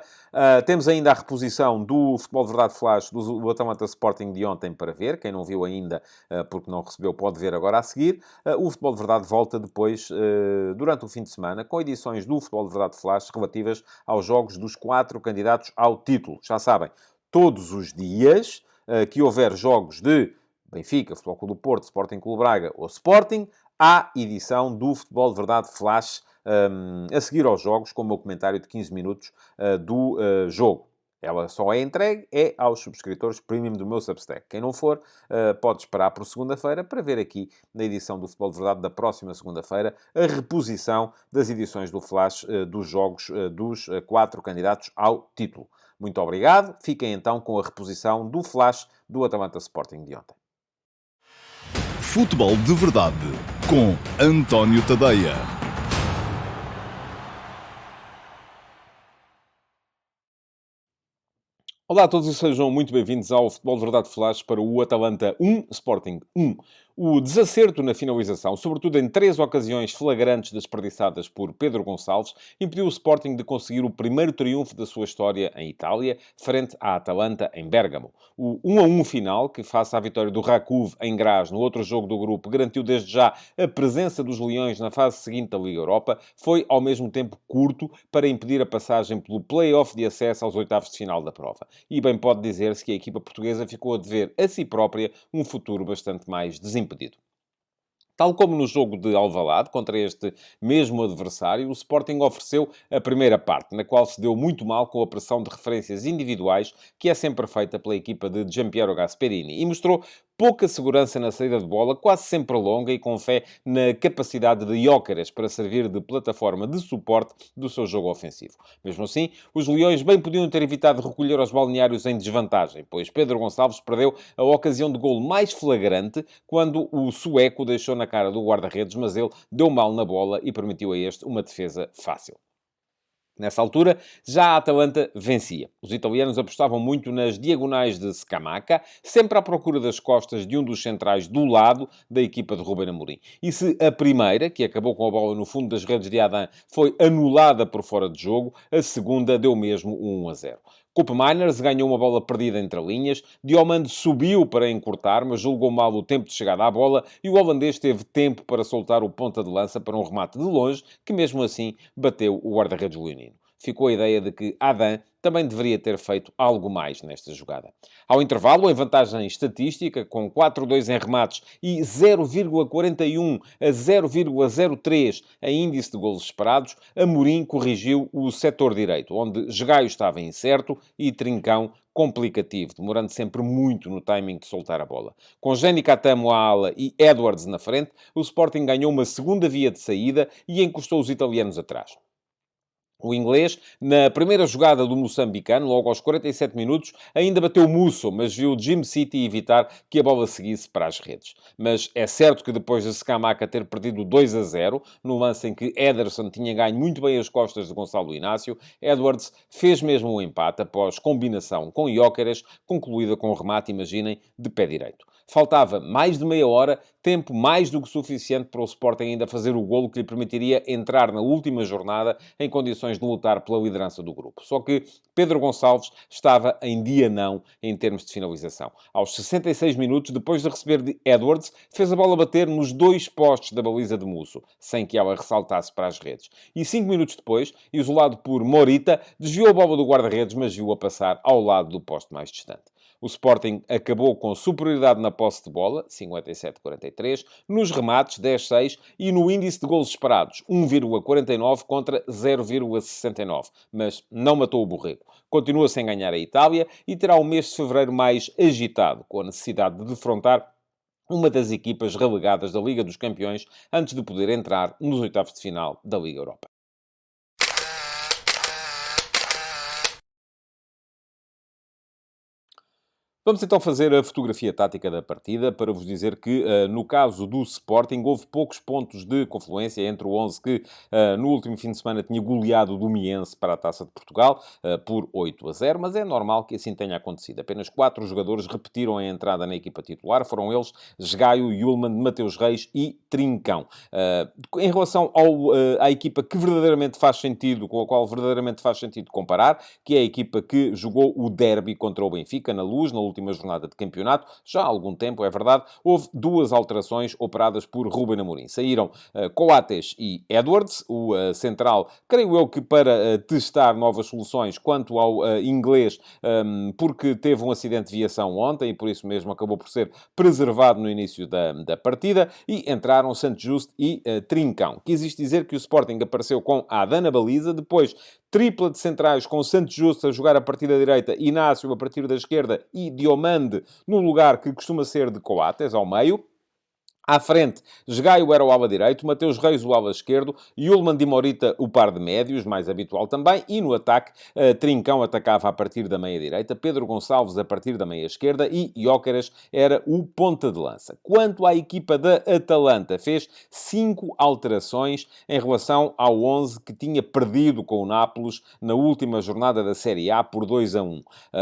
Temos ainda a reposição do Futebol de Verdade Flash do Atalanta Sporting de ontem para ver. Quem não viu ainda, porque não recebeu, pode ver agora a seguir. O Futebol de Verdade volta depois, durante o fim de semana, com edições do Futebol de Verdade Flash relativas aos jogos dos 4 candidatos ao título. Já sabem, todos os dias que houver jogos de Benfica, Futebol Clube do Porto, Sporting Clube Braga ou Sporting, há edição do Futebol de Verdade Flash a seguir aos jogos, com o meu comentário de 15 minutos do jogo. Ela só é entregue aos subscritores premium do meu Substack. Quem não for, pode esperar por segunda-feira para ver aqui, na edição do Futebol de Verdade da próxima segunda-feira, a reposição das edições do Flash dos jogos dos 4 candidatos ao título. Muito obrigado. Fiquem então com a reposição do Flash do Atalanta Sporting de ontem. Futebol de Verdade com António Tadeia. Olá a todos e sejam muito bem-vindos ao Futebol de Verdade Flash para o Atalanta 1, Sporting 1. O desacerto na finalização, sobretudo em 3 ocasiões flagrantes desperdiçadas por Pedro Gonçalves, impediu o Sporting de conseguir o primeiro triunfo da sua história em Itália, frente à Atalanta em Bérgamo. O 1-1 final, que face à vitória do Rakov em Graz no outro jogo do grupo, garantiu desde já a presença dos Leões na fase seguinte da Liga Europa, foi ao mesmo tempo curto para impedir a passagem pelo play-off de acesso aos oitavos de final da prova. E bem pode dizer-se que a equipa portuguesa ficou a dever a si própria um futuro bastante mais desimpedido. Tal como no jogo de Alvalade, contra este mesmo adversário, o Sporting ofereceu a primeira parte, na qual se deu muito mal com a pressão de referências individuais que é sempre feita pela equipa de Giampiero Gasperini, e mostrou pouca segurança na saída de bola, quase sempre longa e com fé na capacidade de Gyökeres para servir de plataforma de suporte do seu jogo ofensivo. Mesmo assim, os Leões bem podiam ter evitado recolher os balneários em desvantagem, pois Pedro Gonçalves perdeu a ocasião de golo mais flagrante quando o sueco deixou na cara do guarda-redes, mas ele deu mal na bola e permitiu a este uma defesa fácil. Nessa altura, já a Atalanta vencia. Os italianos apostavam muito nas diagonais de Scamacca, sempre à procura das costas de um dos centrais do lado da equipa de Ruben Amorim. E se a primeira, que acabou com a bola no fundo das redes de Adam, foi anulada por fora de jogo, a segunda deu mesmo um 1-0. Koop Meiners ganhou uma bola perdida entre linhas, Diomande subiu para encurtar, mas julgou mal o tempo de chegada à bola e o holandês teve tempo para soltar o ponta de lança para um remate de longe, que mesmo assim bateu o guarda-redes leonino. Ficou a ideia de que Adam também deveria ter feito algo mais nesta jogada. Ao intervalo, em vantagem estatística, com 4-2 em remates e 0,41 a 0,03 em índice de golos esperados, Amorim corrigiu o setor direito, onde Gaio estava incerto e Trincão complicativo, demorando sempre muito no timing de soltar a bola. Com Jenny Catamo à ala e Edwards na frente, o Sporting ganhou uma segunda via de saída e encostou os italianos atrás. O inglês, na primeira jogada do moçambicano, logo aos 47 minutos, ainda bateu Musso, mas viu Jim City evitar que a bola seguisse para as redes. Mas é certo que depois de Scamacca ter perdido 2-0, no lance em que Ederson tinha ganho muito bem as costas de Gonçalo Inácio, Edwards fez mesmo o empate após combinação com Gyökeres, concluída com um remate, imaginem, de pé direito. Faltava mais de meia hora, tempo mais do que suficiente para o Sporting ainda fazer o golo que lhe permitiria entrar na última jornada em condições de lutar pela liderança do grupo. Só que Pedro Gonçalves estava em dia não em termos de finalização. Aos 66 minutos, depois de receber de Edwards, fez a bola bater nos 2 postes da baliza de Musso, sem que ela ressaltasse para as redes. E 5 minutos depois, isolado por Morita, desviou a bola do guarda-redes, mas viu-a passar ao lado do poste mais distante. O Sporting acabou com superioridade na posse de bola, 57-43, nos remates, 10-6, e no índice de golos esperados, 1,49 contra 0,69. Mas não matou o borrego. Continua sem ganhar a Itália e terá o mês de fevereiro mais agitado, com a necessidade de defrontar uma das equipas relegadas da Liga dos Campeões antes de poder entrar nos oitavos de final da Liga Europa. Vamos então fazer a fotografia tática da partida para vos dizer que, no caso do Sporting, houve poucos pontos de confluência entre o 11 que, no último fim de semana, tinha goleado o Domiense para a Taça de Portugal por 8-0, mas é normal que assim tenha acontecido. Apenas 4 jogadores repetiram a entrada na equipa titular, foram eles Esgaio, Yulman, Mateus Reis e Trincão. Em relação à equipa que verdadeiramente faz sentido, com a qual verdadeiramente faz sentido comparar, que é a equipa que jogou o derby contra o Benfica, na Luz, na última jornada de campeonato, já há algum tempo, é verdade, houve 2 alterações operadas por Ruben Amorim. Saíram Coates e Edwards, o central, creio eu que para testar novas soluções quanto ao inglês, porque teve um acidente de viação ontem e por isso mesmo acabou por ser preservado no início da partida, e entraram Santos Justo e Trincão. Quis isto dizer que o Sporting apareceu com Adana na baliza, depois tripla de centrais com Santos Justo a jogar a partir da direita, Inácio a partir da esquerda e Diomande no lugar que costuma ser de Coates, ao meio. À frente, Esgaio era o ala direito, Mateus Reis o ala esquerdo, Yulman Di Morita o par de médios, mais habitual também, e no ataque, Trincão atacava a partir da meia-direita, Pedro Gonçalves a partir da meia-esquerda e Gyökeres era o ponta de lança. Quanto à equipa da Atalanta, fez 5 alterações em relação ao 11 que tinha perdido com o Nápoles na última jornada da Série A por 2-1.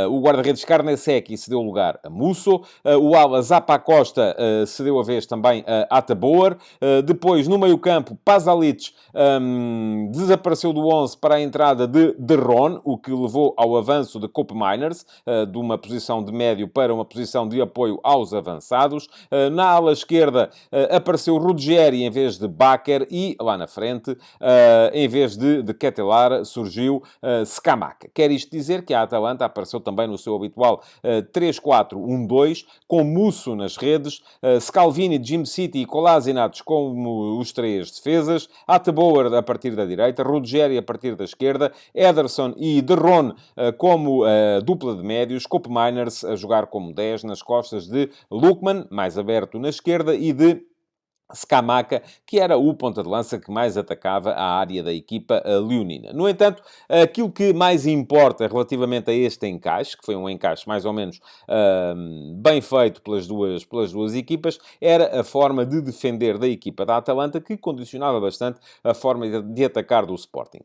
O guarda-redes Carnesecchi cedeu lugar a Musso, o ala Zappacosta cedeu a vez também a Ataboer. Depois, no meio-campo, Pasalic desapareceu do 11 para a entrada de Derron, o que levou ao avanço de Koopmeiners, de uma posição de médio para uma posição de apoio aos avançados. Na ala esquerda apareceu Ruggieri em vez de Bakker e, lá na frente, em vez de Ketelar, surgiu Scamacca. Quer isto dizer que a Atalanta apareceu também no seu habitual 3-4-1-2, com Musso nas redes, Scalvini, Jim City e Kolasinac como os 3 defesas, Ateboer a partir da direita, Ruggieri a partir da esquerda, Ederson e Derron como dupla de médios, Koopmeiners a jogar como 10 nas costas de Lookman, mais aberto na esquerda, e de Scamacca, que era o ponta de lança que mais atacava a área da equipa leonina. No entanto, aquilo que mais importa relativamente a este encaixe, que foi um encaixe mais ou menos bem feito pelas duas equipas, era a forma de defender da equipa da Atalanta, que condicionava bastante a forma de atacar do Sporting.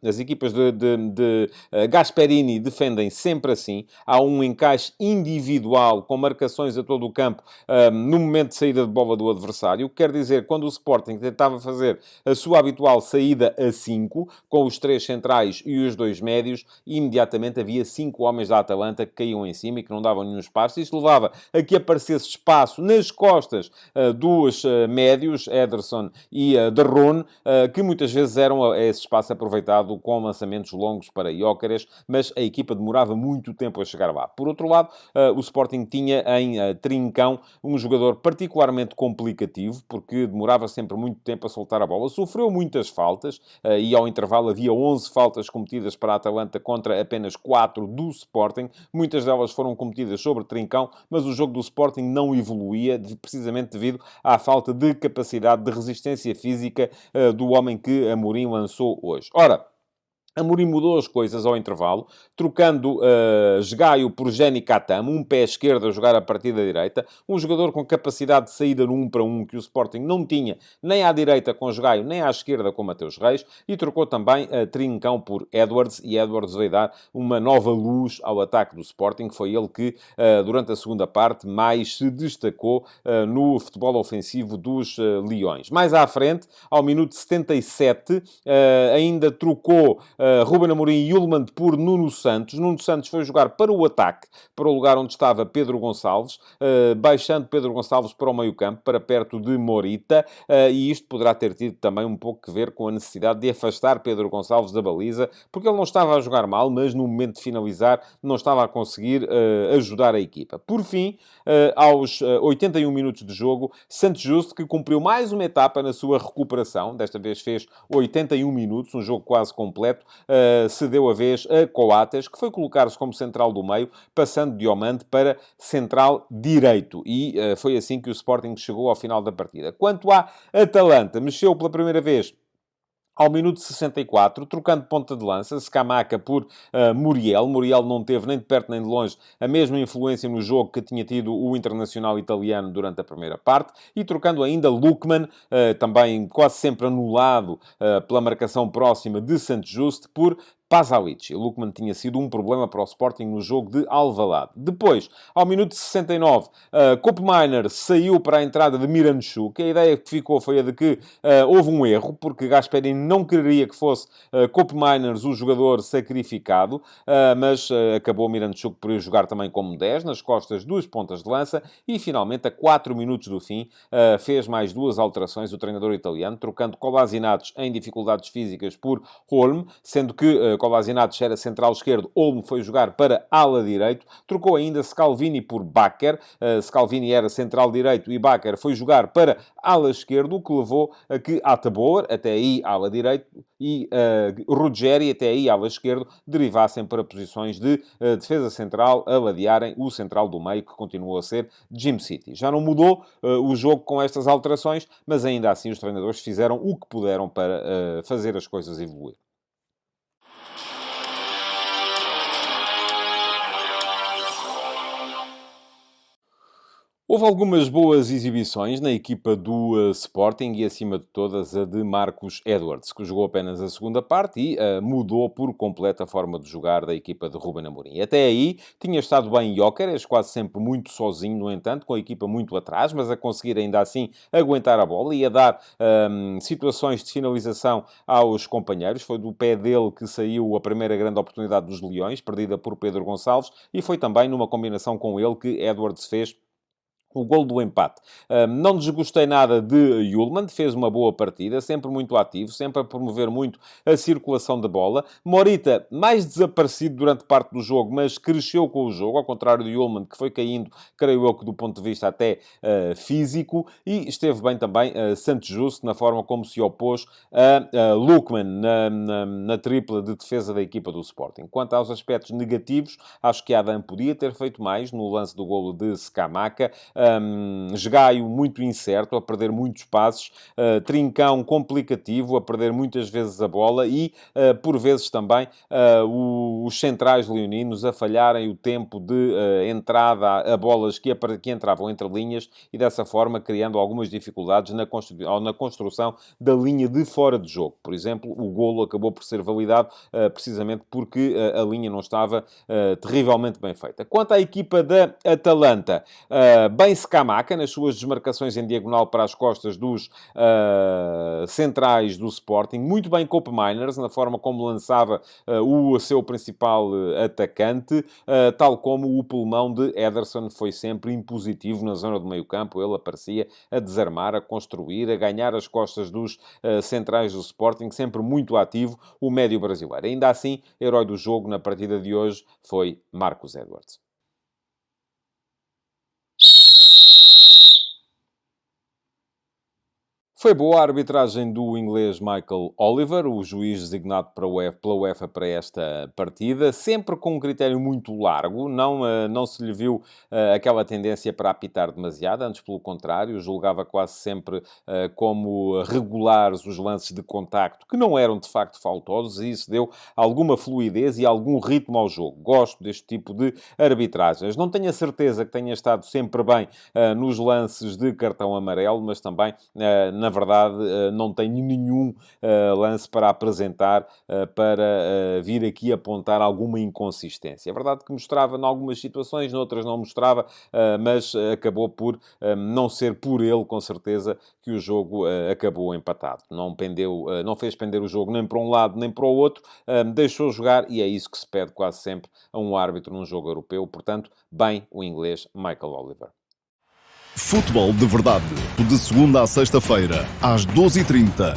As equipas de Gasperini defendem sempre assim. Há um encaixe individual com marcações a todo o campo no momento de saída de bola do adversário. O que quer dizer, quando o Sporting tentava fazer a sua habitual saída a 5, com os 3 centrais e os 2 médios, imediatamente havia 5 homens da Atalanta que caíam em cima e que não davam nenhum espaço. Isto levava a que aparecesse espaço nas costas dos médios, Ederson e Derron, que muitas vezes eram esse espaço aproveitado com lançamentos longos para Gyökeres, mas a equipa demorava muito tempo a chegar lá. Por outro lado, o Sporting tinha em Trincão um jogador particularmente complicativo, porque demorava sempre muito tempo a soltar a bola. Sofreu muitas faltas e ao intervalo havia 11 faltas cometidas para a Atalanta contra apenas 4 do Sporting. Muitas delas foram cometidas sobre Trincão, mas o jogo do Sporting não evoluía, precisamente devido à falta de capacidade de resistência física do homem que Amorim lançou hoje. Ora, Amorim mudou as coisas ao intervalo, trocando Gaio por Jenny Katam, um pé esquerdo a jogar a partir da direita, um jogador com capacidade de saída no 1 para 1 que o Sporting não tinha, nem à direita com Gaio, nem à esquerda com Mateus Reis, e trocou também Trincão por Edwards, e Edwards veio dar uma nova luz ao ataque do Sporting. Foi ele que, durante a segunda parte, mais se destacou no futebol ofensivo dos Leões. Mais à frente, ao minuto 77, ainda trocou Ruben Amorim e Yulman por Nuno Santos. Nuno Santos foi jogar para o ataque, para o lugar onde estava Pedro Gonçalves, baixando Pedro Gonçalves para o meio-campo, para perto de Morita, e isto poderá ter tido também um pouco que ver com a necessidade de afastar Pedro Gonçalves da baliza, porque ele não estava a jogar mal, mas no momento de finalizar não estava a conseguir ajudar a equipa. Por fim, aos 81 minutos de jogo, Santos Justo, que cumpriu mais uma etapa na sua recuperação, desta vez fez 81 minutos, um jogo quase completo, cedeu a vez a Coates, que foi colocar-se como central do meio, passando Diomande para central direito. E foi assim que o Sporting chegou ao final da partida. Quanto à Atalanta, mexeu pela primeira vez ao minuto 64, trocando ponta de lança, Scamacca por Muriel. Muriel não teve nem de perto nem de longe a mesma influência no jogo que tinha tido o internacional italiano durante a primeira parte, e trocando ainda Lookman, também quase sempre anulado pela marcação próxima de Santos Juste, por Pasalic. O Lookman tinha sido um problema para o Sporting no jogo de Alvalade. Depois, ao minuto 69, Koopmeiners saiu para a entrada de Miranchuk. A ideia que ficou foi a de que houve um erro, porque Gasperini não queria que fosse Koopmeiners o jogador sacrificado, mas acabou Miranchuk por ir jogar também como 10, nas costas dos pontas de lança, e finalmente, a 4 minutos do fim, fez mais duas alterações o treinador italiano, trocando Kolasinac em dificuldades físicas por Holm, sendo que Kolasinac era central esquerdo, Olmo foi jogar para ala direito, trocou ainda Scalvini por Bakker, Scalvini era central direito e Bakker foi jogar para ala esquerdo, o que levou a que Atabor, até aí ala direito, e Ruggeri, até aí ala esquerdo, derivassem para posições de defesa central, a ladearem o central do meio, que continuou a ser Jim City. Já não mudou o jogo com estas alterações, mas ainda assim os treinadores fizeram o que puderam para fazer as coisas evoluir. Houve algumas boas exibições na equipa do Sporting e, acima de todas, a de Marcos Edwards, que jogou apenas a segunda parte e mudou por completo a forma de jogar da equipa de Ruben Amorim. Até aí tinha estado bem Gyökeres, quase sempre muito sozinho, no entanto, com a equipa muito atrás, mas a conseguir ainda assim aguentar a bola e a dar situações de finalização aos companheiros. Foi do pé dele que saiu a primeira grande oportunidade dos Leões, perdida por Pedro Gonçalves, e foi também numa combinação com ele que Edwards fez o gol do empate. Não desgostei nada de Yulman, fez uma boa partida, sempre muito ativo, sempre a promover muito a circulação da bola. Morita, mais desaparecido durante parte do jogo, mas cresceu com o jogo, ao contrário do Yulman, que foi caindo, creio eu, que do ponto de vista até físico, e esteve bem também Santos Justo, na forma como se opôs a Lookman, na tripla de defesa da equipa do Sporting. Quanto aos aspectos negativos, acho que Adam podia ter feito mais no lance do golo de Scamacca. Gaio muito incerto, a perder muitos passos, Trincão complicativo, a perder muitas vezes a bola e, por vezes também, os centrais leoninos a falharem o tempo de entrada a bolas que entravam entre linhas e, dessa forma, criando algumas dificuldades na construção da linha de fora de jogo. Por exemplo, o golo acabou por ser validado precisamente porque a linha não estava terrivelmente bem feita. Quanto à equipa da Atalanta, bem Scamacca, nas suas desmarcações em diagonal para as costas dos centrais do Sporting. Muito bem Koopmeiners, na forma como lançava o seu principal atacante, tal como o pulmão de Ederson foi sempre impositivo na zona do meio-campo. Ele aparecia a desarmar, a construir, a ganhar as costas dos centrais do Sporting, sempre muito ativo, o médio brasileiro. Ainda assim, herói do jogo na partida de hoje foi Marcos Edwards. Foi boa a arbitragem do inglês Michael Oliver, o juiz designado pela UEFA para esta partida, sempre com um critério muito largo, não se lhe viu aquela tendência para apitar demasiado, antes pelo contrário, julgava quase sempre como regulares os lances de contacto, que não eram de facto faltosos, e isso deu alguma fluidez e algum ritmo ao jogo. Gosto deste tipo de arbitragens. Não tenho a certeza que tenha estado sempre bem nos lances de cartão amarelo, mas também, na verdade, não tenho nenhum lance para apresentar para vir aqui apontar alguma inconsistência. É verdade que mostrava em algumas situações, noutras não mostrava, mas acabou por não ser por ele, com certeza, que o jogo acabou empatado. Não fez pender o jogo nem para um lado nem para o outro, deixou jogar e é isso que se pede quase sempre a um árbitro num jogo europeu. Portanto, bem o inglês Michael Oliver. Futebol de Verdade, de segunda a sexta-feira, às 12h30.